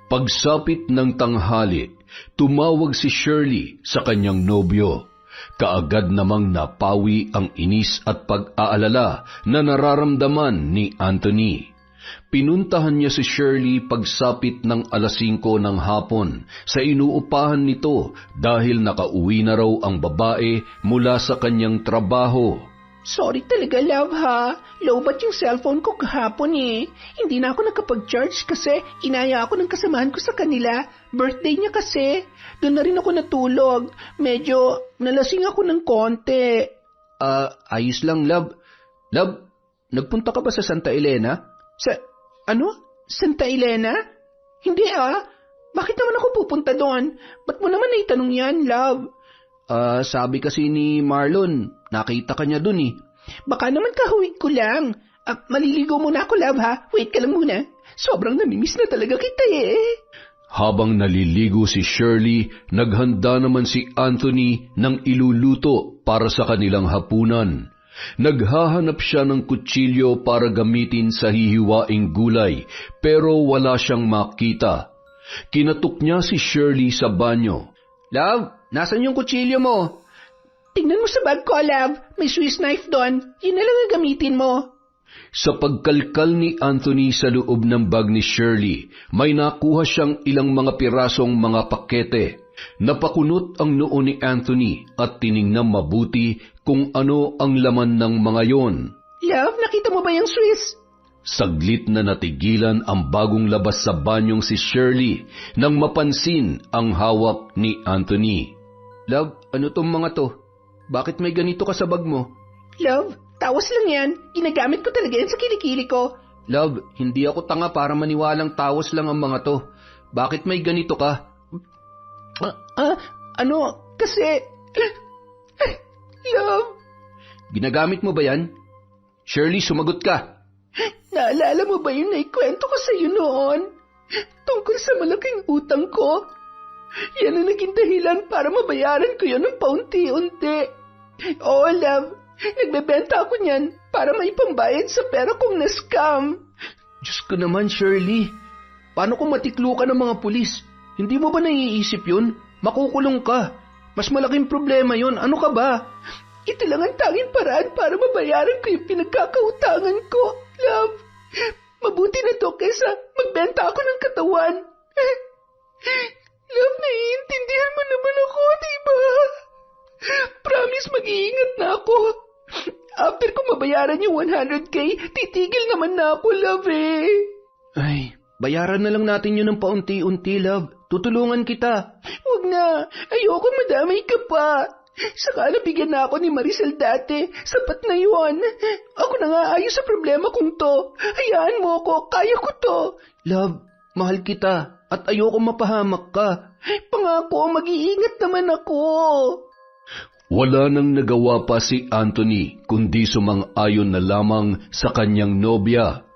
Pagsapit ng tanghali, tumawag si Shirley sa kanyang nobyo. Kaagad namang napawi ang inis at pag-aalala na nararamdaman ni Anthony. Pinuntahan niya si Shirley pagsapit ng 5:00 ng hapon sa inuupahan nito dahil nakauwi na raw ang babae mula sa kanyang trabaho. Sorry talaga, love, ha? Lowbat yung cellphone ko kahapon eh. Hindi na ako nakapag-charge kasi inaya ako ng kasamahan ko sa kanila. Birthday niya kasi. Doon na rin ako natulog. Medyo nalasing ako ng konti. Ayos lang, love. Love, nagpunta ka ba sa Santa Elena? Ano? Santa Elena? Hindi Bakit naman ako pupunta doon? Ba't mo naman naitanong yan, love? Sabi kasi ni Marlon, nakita ka niya dun eh. Baka naman kahuwig ko lang. Maliligo muna ako, love, ha? Wait ka lang muna. Sobrang namimiss na talaga kita eh. Habang naliligo si Shirley, naghanda naman si Anthony ng iluluto para sa kanilang hapunan. Naghahanap siya ng kutsilyo para gamitin sa hihiwaing gulay, pero wala siyang makita. Kinatok niya si Shirley sa banyo. Love, nasan yung kutsilyo mo? Tingnan mo sa bag ko, love. May Swiss knife doon. Yun na lang ang gamitin mo. Sa pagkalkal ni Anthony sa loob ng bag ni Shirley, may nakuha siyang ilang mga pirasong mga pakete. Napakunot ang noo ni Anthony at tiningnan mabuti kung ano ang laman ng mga yon. Love, nakita mo ba yung Swiss? Saglit na natigilan ang bagong labas sa banyong si Shirley nang mapansin ang hawak ni Anthony. Love, ano tong mga to? Bakit may ganito ka sa bag mo? Love, tawas lang yan. Ginagamit ko talaga yan sa kilikili ko. Love, hindi ako tanga para maniwalang tawas lang ang mga to. Bakit may ganito ka? Kasi... Love. Ginagamit mo ba yan? Shirley, sumagot ka. Naalala mo ba yung naikwento ko sa iyo noon? Tungkol sa malaking utang ko? Yan ang naging dahilan para mabayaran ko yun ng paunti-unti. Oo, love. Nagbebenta ako niyan para may pambayad sa pera kong na-scam. Diyos ko naman, Shirley. Paano kung matiklo ka ng mga pulis? Hindi mo ba naiisip yun? Makukulong ka. Mas malaking problema yun. Ano ka ba? Ito lang ang tanging paraan para mabayaran ko yung pinagkakautangan ko, love. Mabuti na to kaysa magbenta ako ng katawan. Love, naiintindihan mo naman ako, diba? Promise, mag-iingat na ako. After ko mabayaran yung 100K, titigil naman na ako, love eh. Ay, bayaran na lang natin yun ng paunti-unti, love. Tutulungan kita. Huwag na. Ayoko madamay ka pa. Saka nabigyan na ako ni Maricel dati. Sapat na yun. Ako na nga ayos sa problema kong to. Hayaan mo ako. Kaya ko to. Love, mahal kita. At ayoko mapahamak ka. Pangako, mag-iingat naman ako. Wala nang nagawa pa si Anthony kundi sumang-ayon na lamang sa kanyang nobya.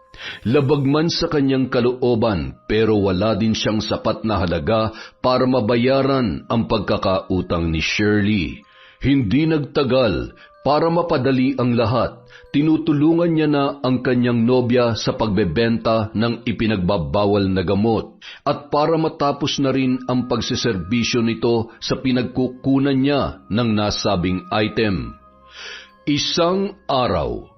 Labag man sa kanyang kalooban pero wala din siyang sapat na halaga para mabayaran ang pagkakautang ni Shirley. Hindi nagtagal, para mapadali ang lahat, tinutulungan niya na ang kanyang nobya sa pagbebenta ng ipinagbabawal na gamot at para matapos na rin ang pagseserbisyo nito sa pinagkukunan niya ng nasabing item. Isang araw,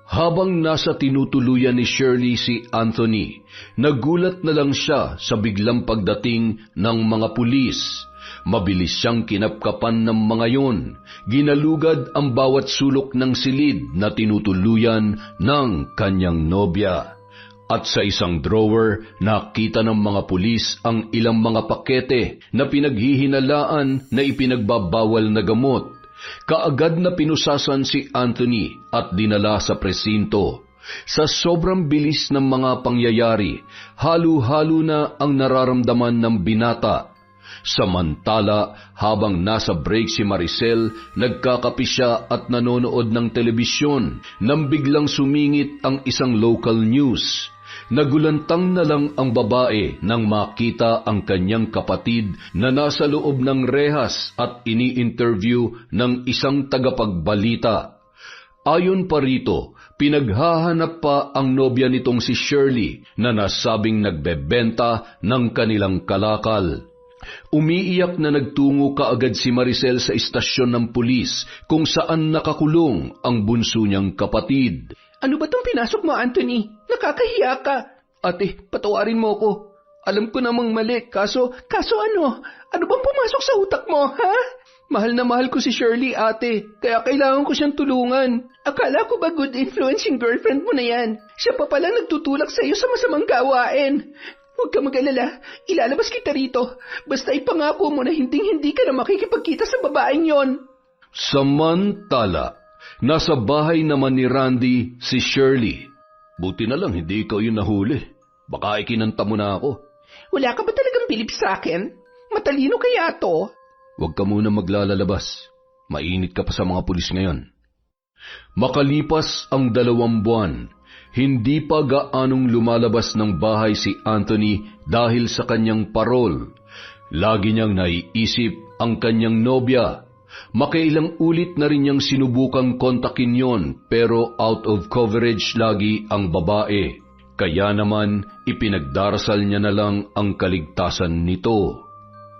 habang nasa tinutuluyan ni Shirley si Anthony, nagulat na lang siya sa biglang pagdating ng mga pulis. Mabilis siyang kinapkapan ng mga yon. Ginalugad ang bawat sulok ng silid na tinutuluyan ng kanyang nobya. At sa isang drawer, nakita ng mga pulis ang ilang mga pakete na pinaghihinalaan na ipinagbabawal na gamot. Kaagad na pinusasan si Anthony at dinala sa presinto. Sa sobrang bilis ng mga pangyayari, halo-halo na ang nararamdaman ng binata. Samantala, habang nasa break si Maricel, nagkakape siya at nanonood ng telebisyon nang biglang sumingit ang isang local news. Nagulantang na lang ang babae nang makita ang kanyang kapatid na nasa loob ng rehas at ini-interview ng isang tagapagbalita. Ayon pa rito, pinaghahanap pa ang nobya nitong si Shirley na nasabing nagbebenta ng kanilang kalakal. Umiiyak na nagtungo kaagad si Maricel sa istasyon ng pulis kung saan nakakulong ang bunso niyang kapatid. Ano ba tong pinasok mo, Anthony? Nakakahiya ka. Ate, patawarin mo ko. Alam ko namang mali, kaso ano? Ano bang pumasok sa utak mo, ha? mahal na mahal ko si Shirley, ate. Kaya kailangan ko siyang tulungan. Akala ko ba good influence yung girlfriend mo na yan? Siya pa palang nagtutulak sa'yo sa masamang gawain. Huwag ka mag-alala, ilalabas kita rito. Basta ipangako mo na hindi ka na makikipagkita sa babaeng yon. Samantala, nasa bahay naman ni Randy si Shirley. Buti na lang hindi ikaw yung nahuli. Baka ikinanta mo na ako. Wala ka ba talagang bilib sa akin? Matalino kaya to? Huwag ka muna maglalalabas. Mainit ka pa sa mga pulis ngayon. Makalipas ang 2 buwan, hindi pa gaanong lumalabas ng bahay si Anthony dahil sa kanyang parol. Lagi niyang naiisip ang kanyang nobya. Makailang ulit na rin niyang sinubukang kontakin yon pero out of coverage lagi ang babae. Kaya naman ipinagdarasal niya na lang ang kaligtasan nito.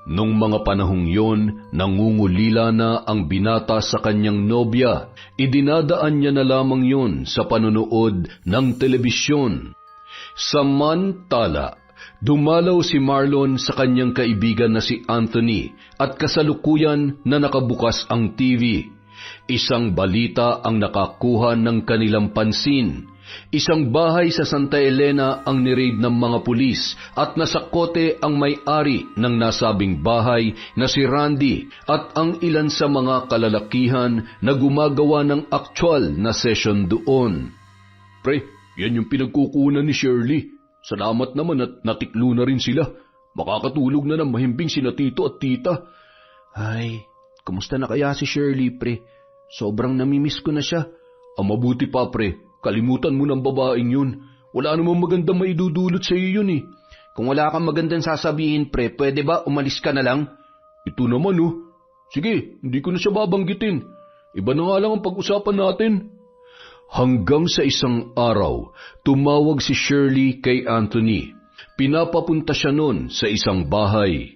Nung mga panahong yon, nangungulila na ang binata sa kanyang nobya. Idinadaan niya na lamang yon sa panonood ng telebisyon. Samantala, dumalaw si Marlon sa kanyang kaibigan na si Anthony at kasalukuyan na nakabukas ang TV. Isang balita ang nakakuha ng kanilang pansin. Isang bahay sa Santa Elena ang nireid ng mga pulis at nasakote ang may-ari ng nasabing bahay na si Randy at ang ilan sa mga kalalakihan na gumagawa ng aktwal na session doon. Pre, yan yung pinagkukunan ni Shirley. Salamat naman at natiklo na rin sila. Makakatulog na ng mahimbing sina tito at tita. Ay, kumusta na kaya si Shirley, pre? Sobrang namimiss ko na siya. Ang mabuti pa, pre. Kalimutan mo ng babaeng yun. Wala namang magandang maidudulot sa iyo yun eh. Kung wala kang magandang sasabihin, pre, pwede ba umalis ka na lang? Ito naman oh. Sige, hindi ko na siya babanggitin. Iba na nga lang ang pag-usapan natin. Hanggang sa isang araw, tumawag si Shirley kay Anthony. Pinapapunta siya noon sa isang bahay.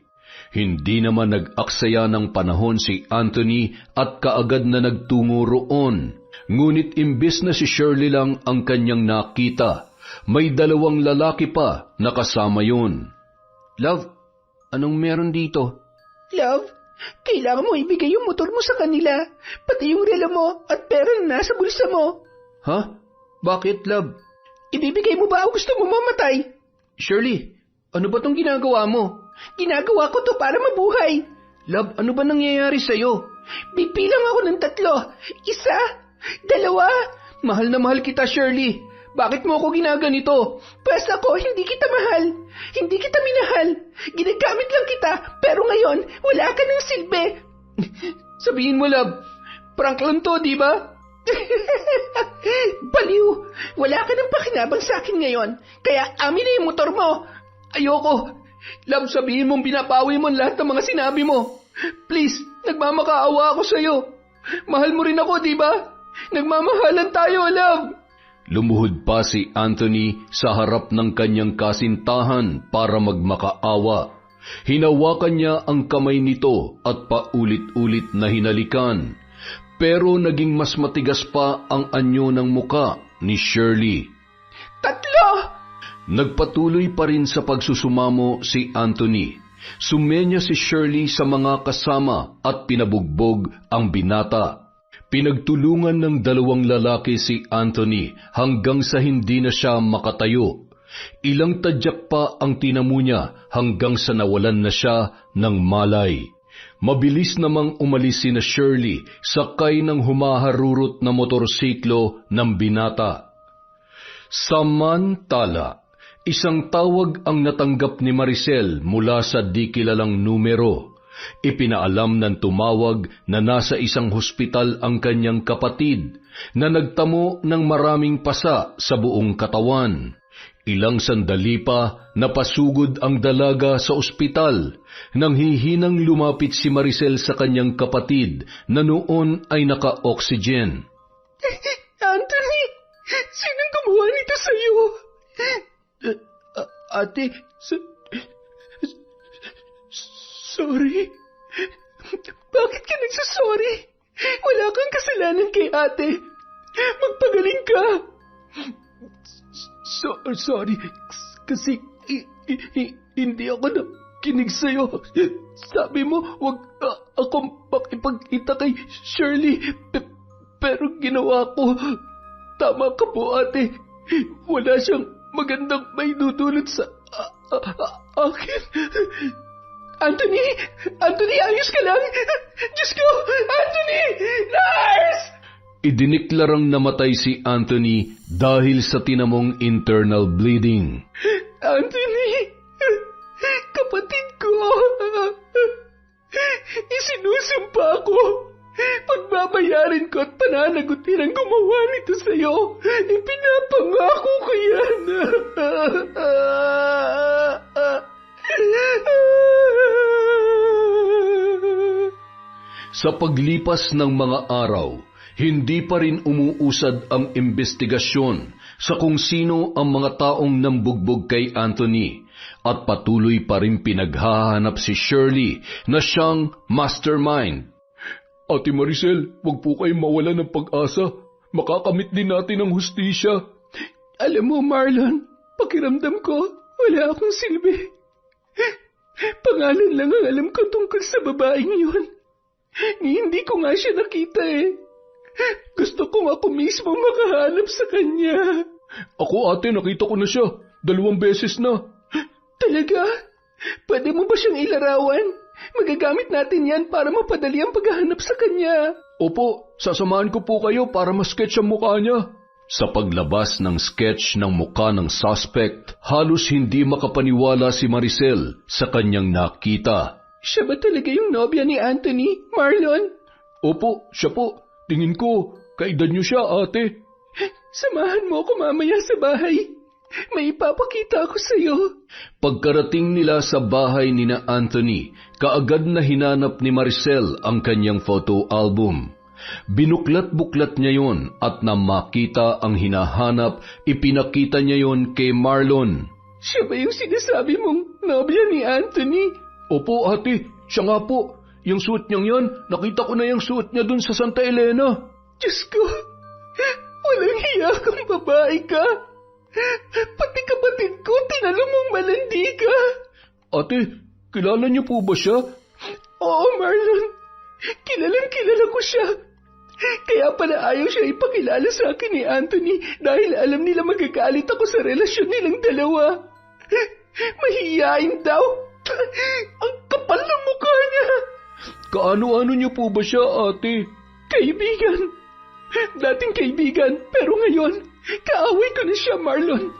Hindi naman nag-aksaya ng panahon si Anthony at kaagad na nagtungo roon. Ngunit imbes na si Shirley lang ang kanyang nakita, may 2 lalaki pa na kasama yun. Love, anong meron dito? Love, kailangan mo ibigay yung motor mo sa kanila, pati yung relo mo at pera na nasa bulsa mo. Ha? Bakit, love? Ibibigay mo ba o gusto mo mamatay? Shirley, ano ba tong ginagawa mo? Ginagawa ko to para mabuhay. Love, ano ba nangyayari sa'yo? Bibilang ako ng 3. 1, 2. Mahal na mahal kita, Shirley. Bakit mo ako ginaganito? Pues ako, hindi kita mahal. Hindi kita minahal. Ginagamit lang kita, pero ngayon, wala ka ng silbi. Sabihin mo, love, prank lang to, di ba? Baliw, wala ka ng pakinabang sa akin ngayon, kaya amin na yung motor mo. Ayoko. Love, sabihin mong binabawi mo lahat ng mga sinabi mo. Please, nagmamakaawa ako sa'yo. Mahal mo rin ako, di ba? Nagmamahalan tayo, love. Lumuhod pa si Anthony sa harap ng kanyang kasintahan para magmakaawa. Hinawakan niya ang kamay nito at paulit-ulit na hinalikan. Pero naging mas matigas pa ang anyo ng muka ni Shirley. 3! Nagpatuloy pa rin sa pagsusumamo si Anthony. Sumenya si Shirley sa mga kasama at pinabugbog ang binata. Pinagtulungan ng 2 lalaki si Anthony hanggang sa hindi na siya makatayo. Ilang tadyak pa ang tinamo niya hanggang sa nawalan na siya ng malay. Mabilis namang umalis sina Shirley sakay ng humaharurot na motorsiklo ng binata. Samantala, Isang tawag ang natanggap ni Maricel mula sa di kilalang numero. Ipinaalam ng tumawag na nasa isang hospital ang kanyang kapatid na nagtamo ng maraming pasa sa buong katawan. Ilang sandali pa napasugod ang dalaga sa ospital nang hihinang lumapit si Maricel sa kanyang kapatid na noon ay naka-oxygen. Anthony, sinong gumawa nito sa'yo? Ate, Sorry. Bakit ka nagsasorry? Wala kang kasalanan kay ate. Magpagaling ka. sorry, kasi hindi ako nakinig sa'yo. Sabi mo, wag akong makipagkita kay Shirley, pero ginawa ko. Tama ka po, ate. Wala siyang magandang may dudulot sa akin. Anthony, ayos ka lang? Diyos ko, Anthony! Nurse! Idiniklarang namatay si Anthony dahil sa tinamong internal bleeding. Anthony! Kapatid ko! Isinusumpa ko! Pagbabayarin ko at pananagutin ang gumawa nito sa'yo. Ipinapangako ko yan. Sa paglipas ng mga araw, hindi pa rin umuusad ang investigasyon sa kung sino ang mga taong nambugbog kay Anthony at patuloy pa rin pinaghahanap si Shirley na siyang mastermind. Ate Maricel, wag po kayong mawala ng pag-asa. Makakamit din natin ang hustisya. Alam mo, Marlon, pakiramdam ko, wala akong silbi. Pangalan lang ang alam ko tungkol sa babaeng yun. Hindi ko nga siya nakita eh. Gusto kong ako mismo makahanap sa kanya. Ako, ate, nakita ko na siya. 2 beses na. Talaga? Pwede mo ba siyang ilarawan? Magagamit natin yan para mapadali ang paghahanap sa kanya. Opo, sasamahan ko po kayo para ma-sketch ang mukha niya. Sa paglabas ng sketch ng mukha ng suspect, halos hindi makapaniwala si Maricel sa kanyang nakita. Siya ba talaga yung nobya ni Anthony, Marlon? Opo, siya po. Tingin ko, kaedad niyo siya, ate. Samahan mo ako mamaya sa bahay. May ipapakita ako sa'yo. Pagkarating nila sa bahay ni na Anthony, kaagad na hinanap ni Maricel ang kanyang photo album. Binuklat-buklat niya yon at nang makita ang hinahanap, ipinakita niya yon kay Marlon. Siya ba yung sinasabi mong nobya ni Anthony? Opo, ate. Siya nga po. Yung suit niyang yan, nakita ko na yung suit niya dun sa Santa Elena. Diyos ko, walang hiya kang babae ka. Pati kapatid ko, tinalo mong malandi ka. Ate, kilala niyo po ba siya? Oo, Marlon. Kilala ko siya. Kaya pala ayaw siya ipakilala sa akin ni Anthony dahil alam nila magagalit ako sa relasyon nilang dalawa. Mahihiyain daw. Ang kapal ng mukha niya. Kaano-ano niyo po ba siya, ate? Kaibigan. Dating kaibigan, pero ngayon, kaaway ko na siya, Marlon.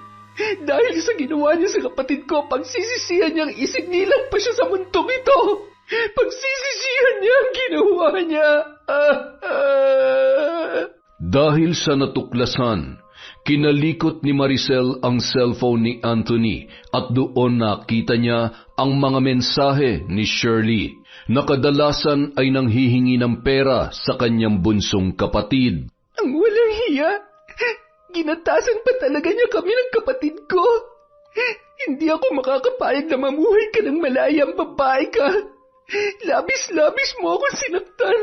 Dahil sa ginawa niya sa kapatid ko, pagsisisihan niyang isinilang pa siya sa mundong ito. Pagsisisihan niya ang ginawa niya. Dahil sa natuklasan, kinalikot ni Maricel ang cellphone ni Anthony at doon nakita niya ang mga mensahe ni Shirley na kadalasan ay nanghihingi ng pera sa kanyang bunsong kapatid. Ang walang hiya! Ginatasan pa talaga niya kami ng kapatid ko. Hindi ako makakapayag na mamuhay ka ng malayang babae ka. Labis-labis mo akong sinaktan.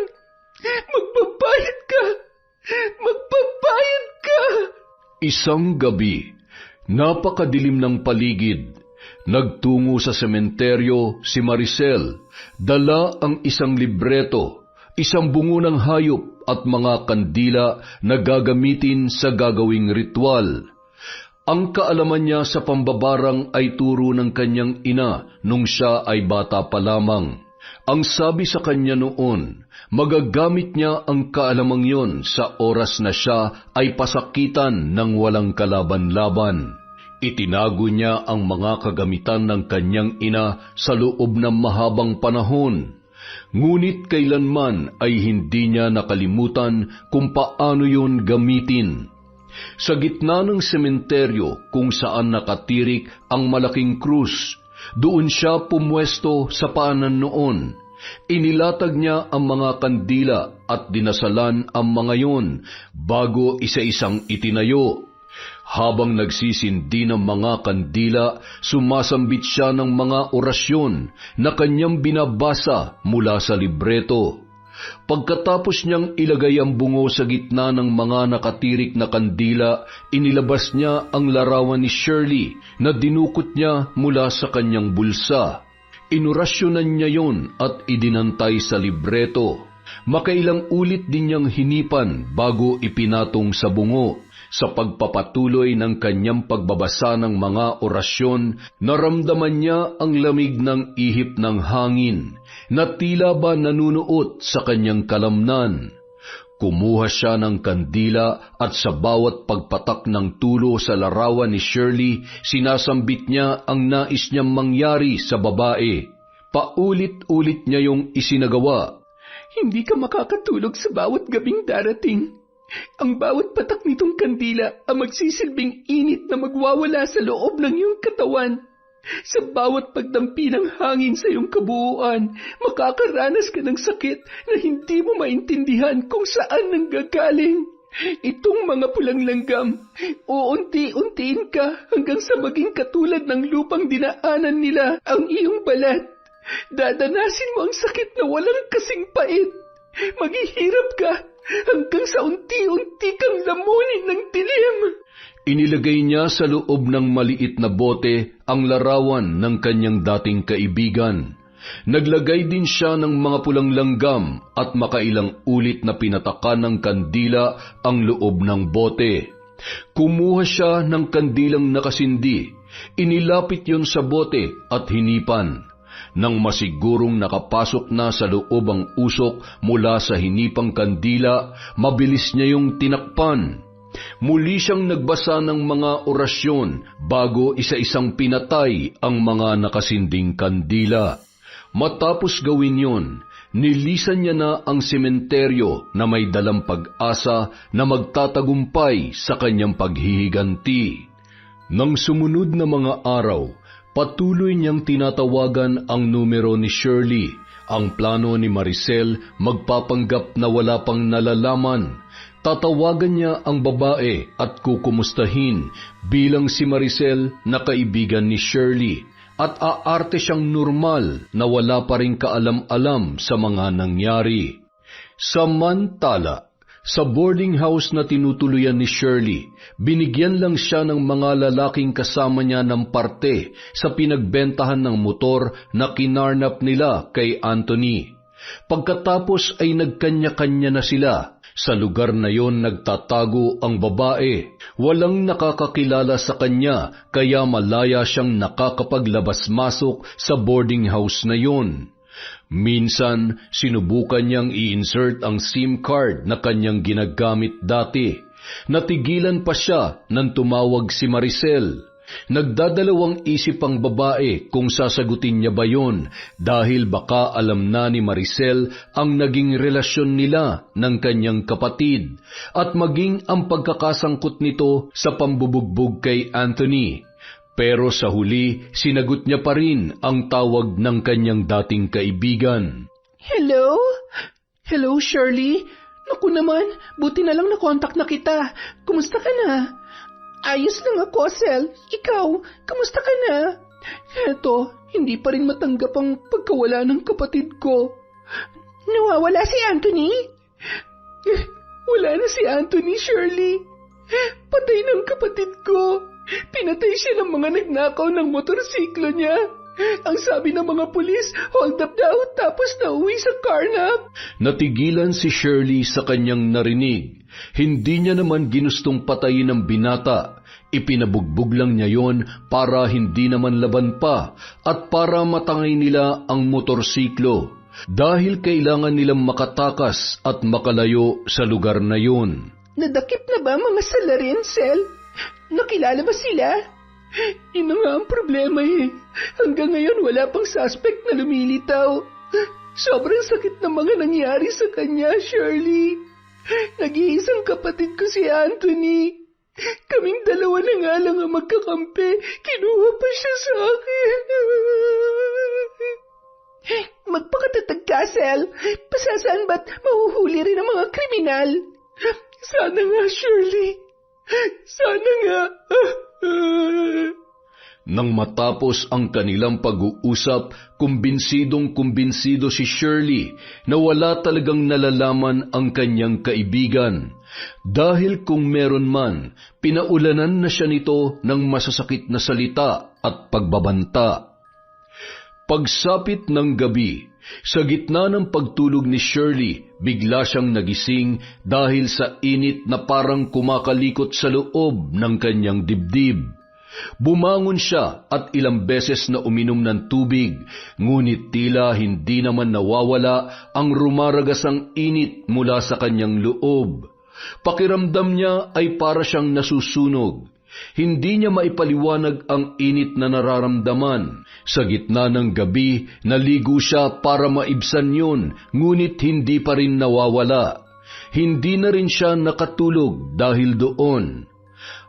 Magbabayad ka! Magbabayad ka! Isang gabi, napakadilim ng paligid. Nagtungo sa sementeryo si Maricel, dala ang isang libreto, isang bungo ng hayop at mga kandila na gagamitin sa gagawing ritual. Ang kaalaman niya sa pambabarang ay turo ng kanyang ina nung siya ay bata pa lamang. Ang sabi sa kanya noon, magagamit niya ang kaalamang yon sa oras na siya ay pasakitan ng walang kalaban-laban. Itinago niya ang mga kagamitan ng kanyang ina sa loob ng mahabang panahon. Ngunit kailanman ay hindi niya nakalimutan kung paano yun gamitin. Sa gitna ng sementeryo kung saan nakatirik ang malaking krus, doon siya pumwesto sa paanan noon. Inilatag niya ang mga kandila at dinasalan ang mga yon bago isa-isang itinayo. Habang nagsisindi ng mga kandila, sumasambit siya ng mga orasyon na kanyang binabasa mula sa libreto. Pagkatapos niyang ilagay ang bungo sa gitna ng mga nakatirik na kandila, inilabas niya ang larawan ni Shirley na dinukot niya mula sa kanyang bulsa. Inorasyonan niya yon at idinantay sa libreto. Makailang ulit din niyang hinipan bago ipinatong sa bungo. Sa pagpapatuloy ng kanyang pagbabasa ng mga orasyon, naramdaman niya ang lamig ng ihip ng hangin, na tila ba nanunuot sa kanyang kalamnan. Kumuha siya ng kandila at sa bawat pagpatak ng tulo sa larawan ni Shirley, sinasambit niya ang nais niyang mangyari sa babae. Paulit-ulit niya yung isinagawa. Hindi ka makakatulog sa bawat gabing darating. Ang bawat patak nitong kandila ang magsisilbing init na magwawala sa loob ng iyong katawan. Sa bawat pagdampi ng hangin sa iyong kabuuan, makakaranas ka ng sakit na hindi mo maintindihan kung saan nanggagaling. Itong mga pulang langgam, uunti-untiin ka hanggang sa maging katulad ng lupang dinaanan nila ang iyong balat. Dadanasin mo ang sakit na walang kasing pait. Maghihirap ka hanggang sa unti-unti kang lamunin ng dilim. Inilagay niya sa loob ng maliit na bote ang larawan ng kanyang dating kaibigan. Naglagay din siya ng mga pulang langgam at makailang ulit na pinatakan ng kandila ang loob ng bote. Kumuha siya ng kandilang nakasindi. Inilapit yon sa bote at hinipan. Nang masigurong nakapasok na sa loob ang usok mula sa hinipang kandila, mabilis niya yung tinakpan. Muli siyang nagbasa ng mga orasyon bago isa-isang pinatay ang mga nakasinding kandila. Matapos gawin yon, nilisan niya na ang sementeryo na may dalang pag-asa na magtatagumpay sa kanyang paghihiganti. Nang sumunod na mga araw, patuloy niyang tinatawagan ang numero ni Shirley. Ang plano ni Maricel magpapanggap na wala pang nalalaman. Tatawagan niya ang babae at kukumustahin bilang si Maricel na kaibigan ni Shirley at aarte siyang normal na wala pa ring kaalam-alam sa mga nangyari. Samantala, sa boarding house na tinutuluyan ni Shirley, binigyan lang siya ng mga lalaking kasama niya ng parte sa pinagbentahan ng motor na kinarnap nila kay Anthony. Pagkatapos ay nagkanya-kanya na sila. Sa lugar na yon nagtatago ang babae. Walang nakakakilala sa kanya kaya malaya siyang nakakapaglabas-masok sa boarding house na yon. Minsan, sinubukan niyang i-insert ang SIM card na kanyang ginagamit dati. Natigilan pa siya nang tumawag si Maricel. Nagdadalawang isip ang babae kung sasagutin niya ba yon dahil baka alam na ni Maricel ang naging relasyon nila ng kanyang kapatid at maging ang pagkakasangkot nito sa pambubugbog kay Anthony. Pero sa huli, sinagot niya pa rin ang tawag ng kanyang dating kaibigan. Hello? Hello, Shirley? Naku naman, buti na lang nakontak na kita. Kumusta ka na? Ayos lang ako, Sel. Ikaw, kumusta ka na? Eto, hindi pa rin matanggap ang pagkawala ng kapatid ko. Nawawala si Anthony? Wala na si Anthony, Shirley. Patay ng kapatid ko. Pinatay siya ng mga nagnakaw ng motorsiklo niya. Ang sabi ng mga pulis, hold up daw tapos nauwi sa carnap. Natigilan si Shirley sa kanyang narinig. Hindi niya naman ginustong patayin ang binata. Ipinabugbog lang niya yon para hindi naman laban pa at para matangay nila ang motorsiklo. Dahil kailangan nilang makatakas at makalayo sa lugar na yon. Nadakip na ba mga salarin, Sel? Nakilala ba sila? Yun na nga ang problema eh. Hanggang ngayon wala pang suspect na lumilitaw. Sobrang sakit ng mga nangyari sa kanya, Shirley. Nag-iisang kapatid ko si Anthony. Kaming dalawa na nga lang ang magkakampi. Kinuha pa siya sa akin. Magpakatatag ka, Sel. Pasasaan ba't mahuhuli rin ang mga kriminal? Sana nga, Shirley. Sana nga. Nang matapos ang kanilang pag-uusap, kumbinsidong-kumbinsido si Shirley na wala talagang nalalaman ang kanyang kaibigan. Dahil kung meron man, pinaulanan na siya nito ng masasakit na salita at pagbabanta. Pagsapit ng gabi, sa gitna ng pagtulog ni Shirley, bigla siyang nagising dahil sa init na parang kumakalikot sa loob ng kanyang dibdib. Bumangon siya at ilang beses na uminom ng tubig, ngunit tila hindi naman nawawala ang rumaragasang init mula sa kanyang loob. Pakiramdam niya ay para siyang nasusunog. Hindi niya maipaliwanag ang init na nararamdaman. Sa gitna ng gabi, naligo siya para maibsan yun, ngunit hindi pa rin nawawala. Hindi na rin siya nakatulog dahil doon.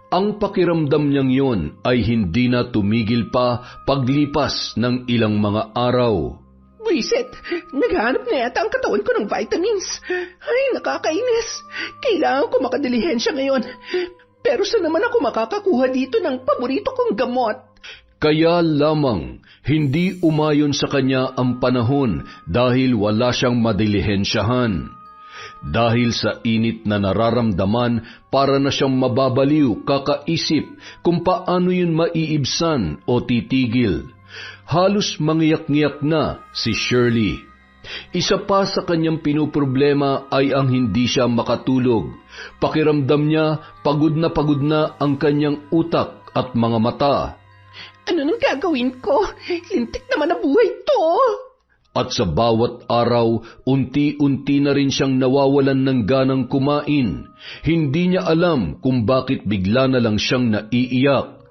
Ang pakiramdam niyang yon ay hindi na tumigil pa paglipas ng ilang mga araw. Buisit, naghanap na yata ang katawan ko ng vitamins. Ay, nakakainis. Kailangan ko makadilihensya ngayon. Pero saan naman ako makakakuha dito ng paborito kong gamot? Kaya lamang, hindi umayon sa kanya ang panahon dahil wala siyang madilihensyahan. Dahil sa init na nararamdaman, para na siyang mababaliw kakaisip kung paano yun maiibsan o titigil. Halos mangiyak-ngiyak na si Shirley. Isa pa sa kanyang pinoproblema ay ang hindi siya makatulog. Pakiramdam niya pagod na ang kanyang utak at mga mata. Ano nang gagawin ko? Lintik naman na buhay to. At sa bawat araw, unti-unti na rin siyang nawawalan ng ganang kumain. Hindi niya alam kung bakit bigla na lang siyang naiiyak.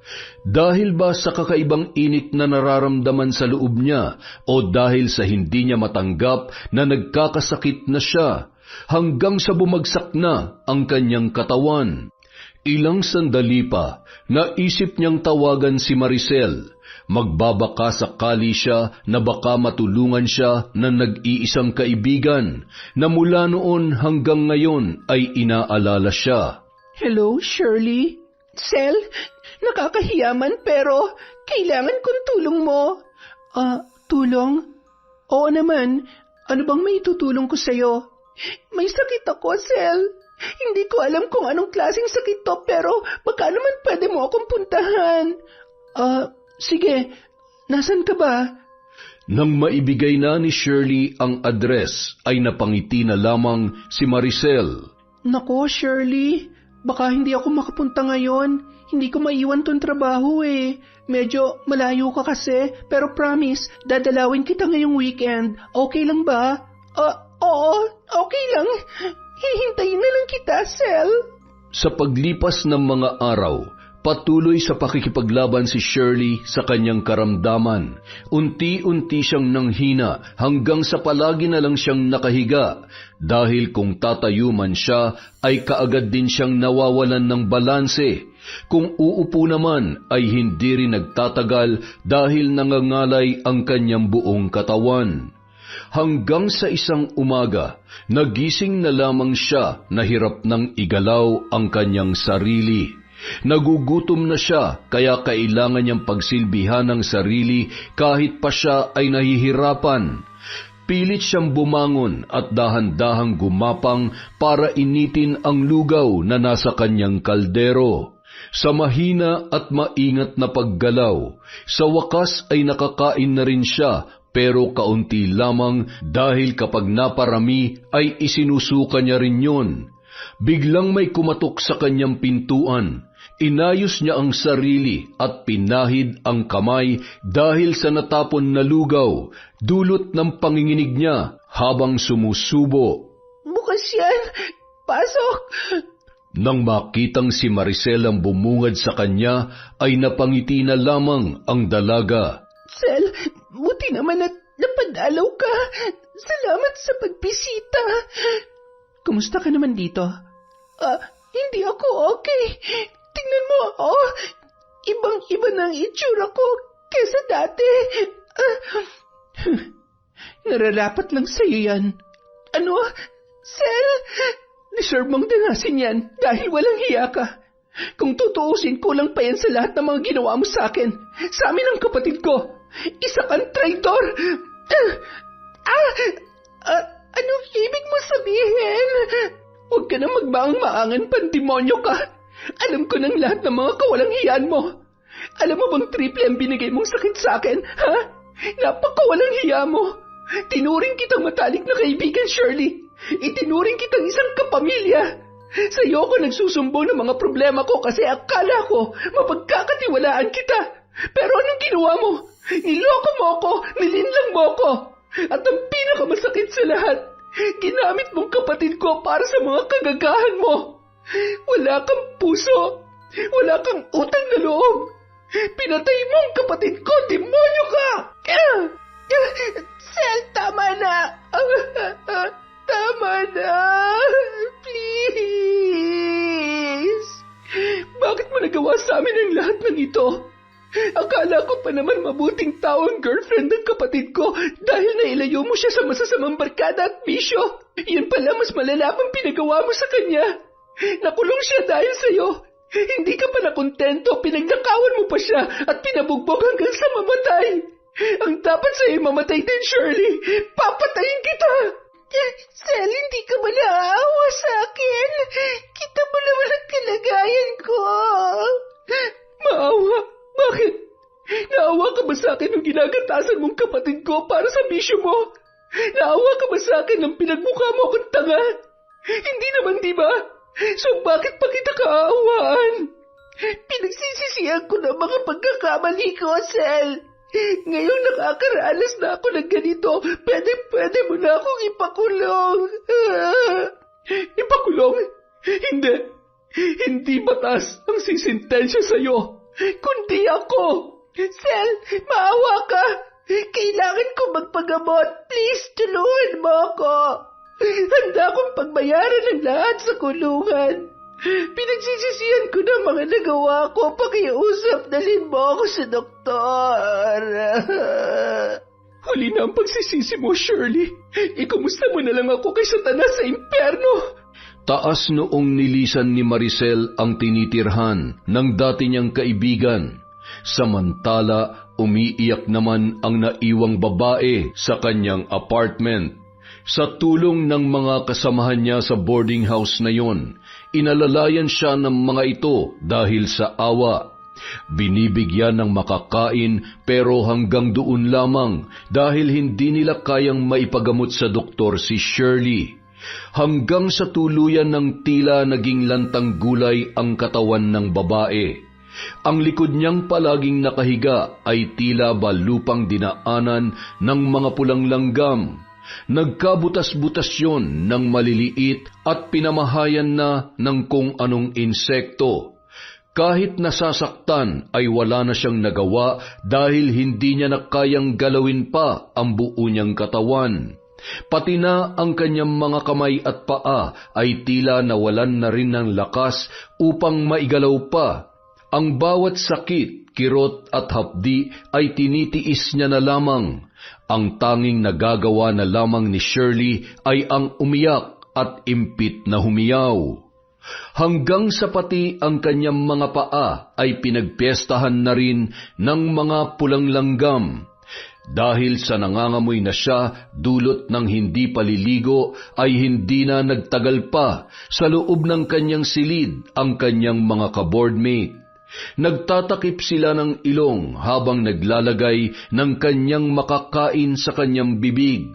Dahil ba sa kakaibang init na nararamdaman sa loob niya o dahil sa hindi niya matanggap na nagkakasakit na siya hanggang sa bumagsak na ang kanyang katawan. Ilang sandali pa, naisip niyang tawagan si Maricel. Magbabaka sakali siya na baka matulungan siya ng nag-iisang kaibigan na mula noon hanggang ngayon ay inaalala siya. Hello, Shirley? Sel, nakakahiyaman pero kailangan kong tulong mo. Tulong? Oo naman. Ano bang may tutulong ko sa'yo? May sakit ako, Sel. Hindi ko alam kung anong klaseng sakit to pero baka naman pwede mo akong puntahan. Sige, nasan ka ba? Nang maibigay na ni Shirley ang address, ay napangiti na lamang si Maricel. Nako, Shirley, baka hindi ako makapunta ngayon. Hindi ko maiwan tong trabaho eh. Medyo malayo ka kasi, pero promise, dadalawin kita ngayong weekend. Okay lang ba? Oo, okay lang. Hihintayin na lang kita, Sel. Sa paglipas ng mga araw, patuloy sa pakikipaglaban si Shirley sa kanyang karamdaman. Unti-unti siyang nanghina hanggang sa palagi na lang siyang nakahiga dahil kung tatayo man siya ay kaagad din siyang nawawalan ng balanse. Kung uupo naman ay hindi rin nagtatagal dahil nangangalay ang kanyang buong katawan. Hanggang sa isang umaga, nagising na lamang siya na hirap nang igalaw ang kanyang sarili. Nagugutom na siya kaya kailangan niyang pagsilbihan ng sarili kahit pa siya ay nahihirapan. Pilit siyang bumangon at dahan-dahang gumapang para initin ang lugaw na nasa kanyang kaldero. Sa mahina at maingat na paggalaw, sa wakas ay nakakain na rin siya pero kaunti lamang dahil kapag naparami ay isinusuka niya rin yun. Biglang may kumatok sa kanyang pintuan. Inayos niya ang sarili at pinahid ang kamay dahil sa natapon na lugaw, dulot ng panginginig niya habang sumusubo. Bukas yan! Pasok! Nang makitang si Maricel ang bumungad sa kanya, ay napangiti na lamang ang dalaga. Sel, buti naman at napadalaw ka. Salamat sa pagbisita. Kumusta ka naman dito? Hindi ako okay. Tingnan mo ako. Ibang-iba na ang itsura ko kesa dati. Nararapat lang sa'yo yan. Ano? Sel? Deserve mong danasin yan dahil walang hiya ka. Kung tutuusin, kulang pa yan sa lahat ng mga ginawa mo sa akin. Sa amin ang kapatid ko. Isa kang traitor. Anong ibig mo sabihin? Huwag ka na magmaang-maangan, pandemonyo ka. Alam ko ng lahat ng mga kawalang hiyaan mo. Alam mo bang triple ang binigay mong sakit sa akin, ha? Napakawalang hiya mo. Tinuring kitang matalik na kaibigan, Shirley. Itinuring kitang isang kapamilya. Sa'yo ako nagsusumbong ng mga problema ko kasi akala ko mapagkakatiwalaan kita. Pero anong ginawa mo? Niloko mo ako, nilinlang mo ako. At ang pinakamasakit sa lahat, ginamit mong kapatid ko para sa mga kagagahan mo. Wala kang puso. Wala kang utang na loob. Pinatay mo ang kapatid ko, demonyo ka! Sel, tama na. Tama na. Please. Bakit mo nagawa sa amin ang lahat ng ito? Akala ko pa naman mabuting tao ang girlfriend ng kapatid ko dahil nailayo mo siya sa masasamang barkada at bisyo. Yan pala mas malala pang pinagawa mo sa kanya. Nakulong siya dahil sa'yo. Hindi ka pa nakontento, pinagnakawan mo pa siya at pinabugbog hanggang sa mamatay. Ang dapat sa'yo mamatay din, Shirley. Papatayin kita. Sel, hindi ka ba naawa sa akin? Kita mo naman ang kalagayan ko. Maawa? Bakit? Naawa ka ba sa akin nung ginagatasan mong kapatid ko para sa bisyo mo? Naawa ka ba sa akin nang pinagmukha mo akong tanga? Hindi naman, di ba? So bakit pa kita kaawaan? Pinagsisisihan ko na mga pagkakamali ko, Sel. Ngayong nakakaranas na ako ng ganito, pwede mo na akong ipakulong. Ipakulong? Hindi. Hindi batas ang sisintensya sa'yo, kundi ako. Sel, maawa ka. Kailangan ko magpagamot. Please, tulungan mo ako. Handa akong pagbayaran ng lahat sa kulungan. Pinagsisisihan ko na mga nagawa ko. Pakiusap, dalhin mo ako sa doktor. Huli na ang pagsisisi mo, Shirley. Ikumusta mo na lang ako kay Satanas sa impyerno. Taas noong nilisan ni Maricel ang tinitirhan ng dati niyang kaibigan. Samantala, umiiyak naman ang naiwang babae sa kanyang apartment. Sa tulong ng mga kasamahan niya sa boarding house na yon, inalalayan siya ng mga ito dahil sa awa. Binibigyan ng makakain pero hanggang doon lamang dahil hindi nila kayang maipagamot sa doktor si Shirley. Hanggang sa tuluyan ng tila naging lantang gulay ang katawan ng babae. Ang likod niyang palaging nakahiga ay tila ba lupang dinaanan ng mga pulang langgam. Nagkabutas-butas yon ng maliliit at pinamahayan na ng kung anong insekto. Kahit nasasaktan ay wala na siyang nagawa dahil hindi niya na kayang galawin pa ang buo niyang katawan. Pati na ang kanyang mga kamay at paa ay tila nawalan na rin ng lakas upang maigalaw pa. Ang bawat sakit, kirot at hapdi ay tinitiis niya na lamang. Ang tanging nagagawa na lamang ni Shirley ay ang umiyak at impit na humiyaw. Hanggang sa pati ang kanyang mga paa ay pinagpiestahan na rin ng mga pulang langgam. Dahil sa nangangamoy na siya dulot ng hindi paliligo ay hindi na nagtagal pa sa loob ng kanyang silid ang kanyang mga kaboardmate. Nagtatakip sila ng ilong habang naglalagay ng kanyang makakain sa kanyang bibig.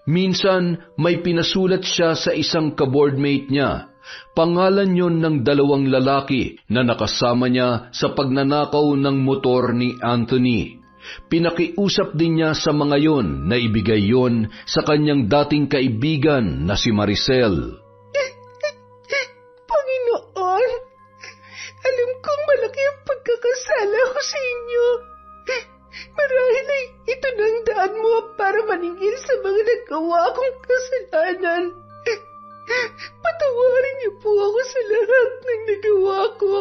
Minsan may pinasulat siya sa isang kaboardmate niya. Pangalan yon ng dalawang lalaki na nakasama niya sa pagnanakaw ng motor ni Anthony. Pinakiusap din niya sa mga yon na ibigay yon sa kanyang dating kaibigan na si Maricel. Panginoon, nagawa kong kasalanan. Patawarin niyo po ako sa lahat ng nagawa ko.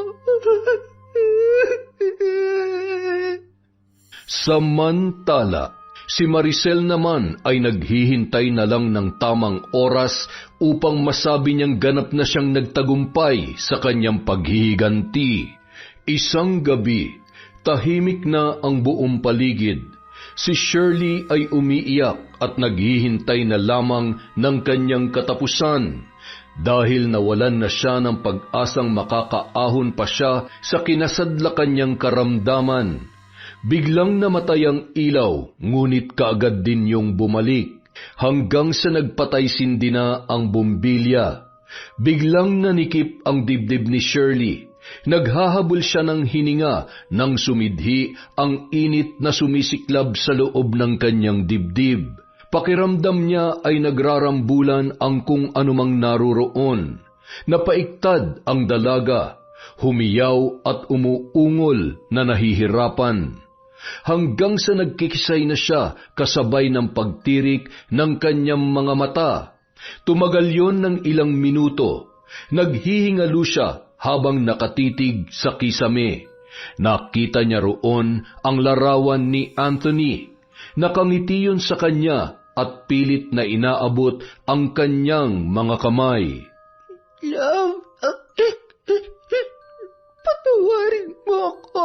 Samantala, si Maricel naman ay naghihintay na lang ng tamang oras upang masabi niyang ganap na siyang nagtagumpay sa kanyang paghihiganti. Isang gabi, tahimik na ang buong paligid. Si Shirley ay umiiyak at naghihintay na lamang ng kanyang katapusan dahil nawalan na siya ng pag-asang makakaahon pa siya sa kinasadlakan niyang karamdaman. Biglang namatay ang ilaw, ngunit kaagad din yung bumalik, hanggang sa nagpatay sindi na ang bumbilya. Biglang nanikip ang dibdib ni Shirley. Naghahabol siya ng hininga nang sumidhi ang init na sumisiklab sa loob ng kanyang dibdib. Pakiramdam niya ay nagrarambulan ang kung anumang naroroon. Napaiktad ang dalaga, humiyaw at umuungol na nahihirapan. Hanggang sa nagkikisay na siya kasabay ng pagtirik ng kanyang mga mata. Tumagal yon ng ilang minuto. Naghihingalo siya habang nakatitig sa kisame. Nakita niya roon ang larawan ni Anthony. Nakangiti yun sa kanya at pilit na inaabot ang kanyang mga kamay. Love, patawarin mo ako.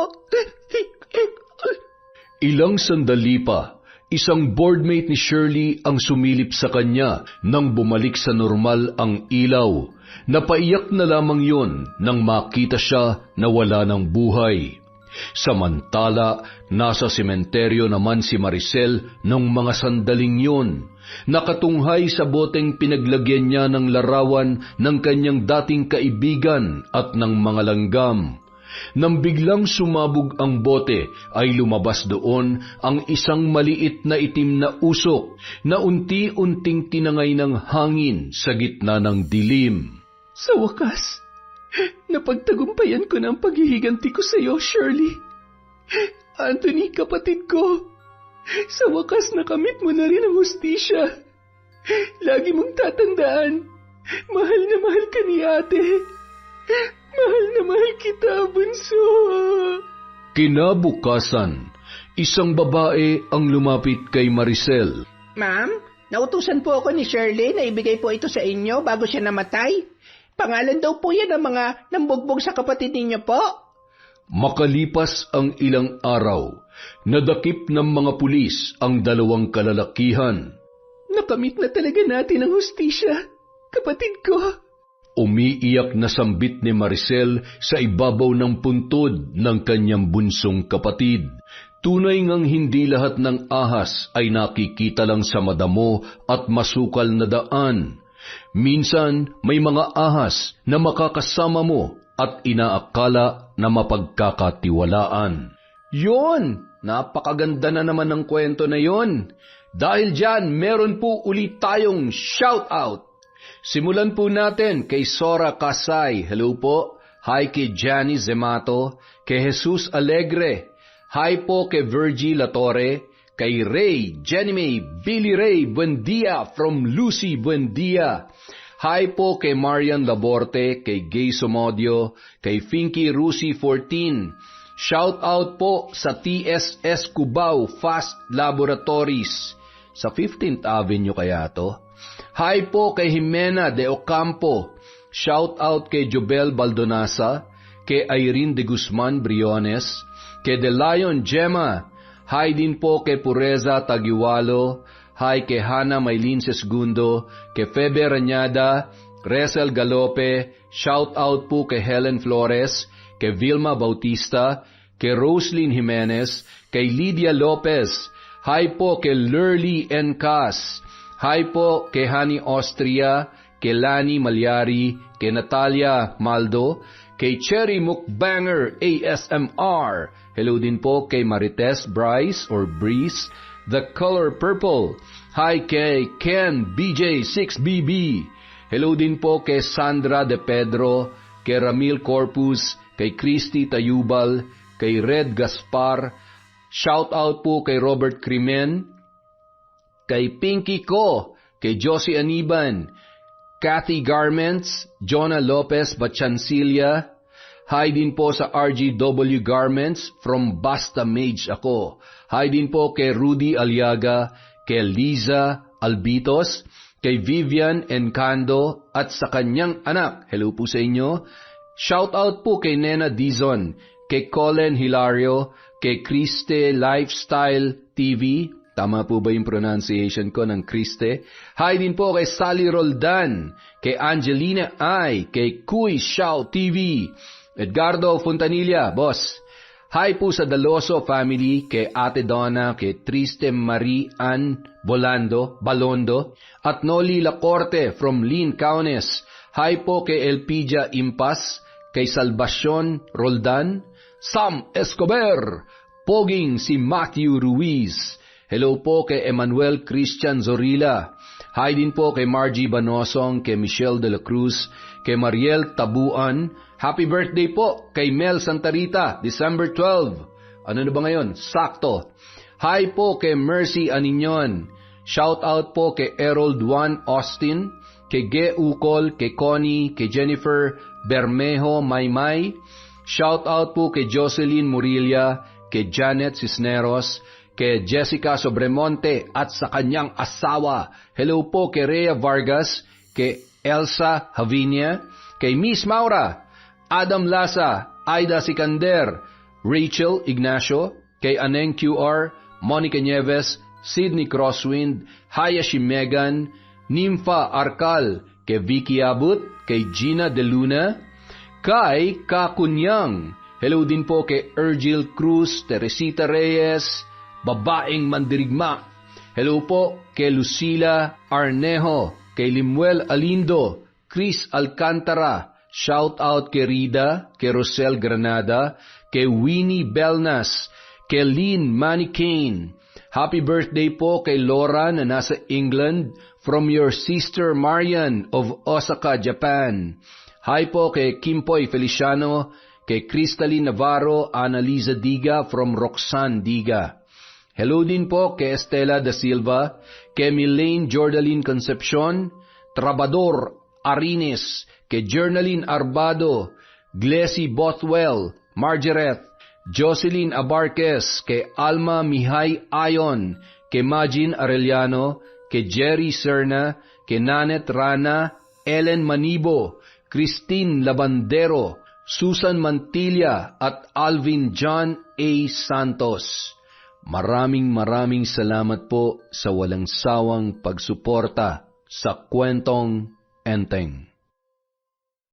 Ilang sandali pa, isang boardmate ni Shirley ang sumilip sa kanya nang bumalik sa normal ang ilaw. Napaiyak na lamang yon nang makita siya na wala ng buhay. Samantala, nasa sementeryo naman si Maricel nung mga sandaling yon. Nakatunghay sa boteng pinaglagyan niya ng larawan ng kanyang dating kaibigan at ng mga langgam. Nang biglang sumabog ang bote, ay lumabas doon ang isang maliit na itim na usok na unti-unting tinangay ng hangin sa gitna ng dilim. Sa wakas, napagtagumpayan ko na ang paghihiganti ko sa iyo, Shirley. Anthony, kapatid ko, sa wakas nakamit mo na rin ang hustisya. Lagi mong tatandaan, mahal na mahal ka ni ate. Mahal na mahal kita, bunso. Kinabukasan, isang babae ang lumapit kay Maricel. Ma'am, nautusan po ako ni Shirley na ibigay po ito sa inyo bago siya namatay. Pangalan daw po yan ng mga nambugbog sa kapatid ninyo po. Makalipas ang ilang araw, nadakip ng mga pulis ang dalawang kalalakihan. Nakamit na talaga natin ang hustisya, kapatid ko. Umiiyak na sambit ni Maricel sa ibabaw ng puntod ng kanyang bunsong kapatid. Tunay ngang hindi lahat ng ahas ay nakikita lang sa madamo at masukal na daan. Minsan may mga ahas na makakasama mo at inaakala na mapagkakatiwalaan. Yun! Napakaganda na naman ng kwento na yon. Dahil dyan, meron po ulit tayong shout-out. Simulan po natin kay Sora Kasay. Hello po. Hi kay Johnny Zemato. Kay Jesus Alegre. Hi po kay Virgie Latore. Kay Ray, Jenny May, Billy Ray Buendia from Lucy Buendia. Hi po kay Marian Laborte, kay Gay Somodio, kay Finky Rusi 14. Shout out po sa TSS Cubao Fast Laboratories. Sa 15th Avenue kaya to? Hi po kay Jimena de Ocampo. Shout out kay Jobel Baldonasa, kay Irene de Guzman Briones, kay De Lion Gemma. Hi din po kay Pureza Tagiwalo. Hi kay Hana Maylin Sesgundo, kay Febe Rañada, Resel Galope. Shout out po kay Helen Flores, kay Vilma Bautista, kay Roslyn Jimenez, kay Lydia Lopez. Hi po kay Lurly Encas. Hi po kay Hani Austria, kay Lani Malyari, kay Natalia Maldo, kay Cherry Mukbanger ASMR. Hello din po kay Marites Bryce or Breeze, The Color Purple. Hi kay Ken BJ6BB. Hello din po kay Sandra De Pedro, kay Ramil Corpus, kay Christy Tayubal, kay Red Gaspar. Shout out po kay Robert Crimen, kay Pinky Ko, kay Josie Aniban, Kathy Garments, Jonah Lopez Bachancilla. Hi din po sa RGW Garments, from Basta Mage ako. Hi din po kay Rudy Aliaga, kay Liza Albitos, kay Vivian Encando at sa kanyang anak. Hello po sa inyo. Shout out po kay Nena Dizon, kay Colin Hilario, kay Kriste Lifestyle TV. Tama po ba yung pronunciation ko ng Kriste? Hi din po kay Sally Roldan, kay Angelina Ay, kay Kuy Xiao TV, Edgardo Fontanilla, boss. Hi po sa Daloso family, kay Ate Donna, kay Triste Marie Ann Balondo, at Noli Lacorte from Lynn Kaunes. Hi po kay Elpidia Impas, kay Salvacion Roldan, Sam Escobar, Poging si Matthew Ruiz. Hello po kay Emmanuel Christian Zorilla. Hi din po kay Margie Banosong, kay Michelle de la Cruz, kay Mariel Tabuan. Happy birthday po kay Mel Santarita, December 12. Ano na ba ngayon? Sakto. Hi po kay Mercy Aninyon. Shout out po kay Errol Juan Austin, kay Ge Ukol, kay Connie, kay Jennifer Bermejo Maymay. Shout out po kay Jocelyn Murilla, kay Janet Cisneros, kay Jessica Sobremonte at sa kanyang asawa. Hello po kay Rhea Vargas, kay Elsa Havinia, kay Miss Maura, Adam Lasa, Aida Sikander, Rachel Ignacio, kay Aneng QR, Monica Nieves, Sydney Crosswind, Hayashi Megan, Nympha Arcal, kay Vicky Abut, kay Gina De Luna, kay Kakunyang. Hello din po kay Ergil Cruz, Teresita Reyes, babaeng mandirigma. Hello po kay Lucila Arnejo, kay Limuel Alindo, Chris Alcantara. Shout out kay Rida, kay Rosel Granada, kay Winnie Belnas, kay Lynn Manicane. Happy birthday po kay Laura na nasa England, from your sister Marian of Osaka, Japan. Hi po kay Kimpoy Feliciano, kay Crystalline Navarro, Annalisa Diga from Roxanne Diga. Hello din po kay Estela da Silva, kay Milaine Jordaline Concepcion, Trabador Arines, kay Journaline Arbado, Glessy Bothwell, Margaret, Jocelyn Abarquez, kay Alma Mihay Ayon, kay Majin Arellano, kay Jerry Serna, kay Nanet Rana, Ellen Manibo, Christine Labandero, Susan Mantilla at Alvin John A. Santos. Maraming salamat po sa walang sawang pagsuporta sa Kwentong Enteng.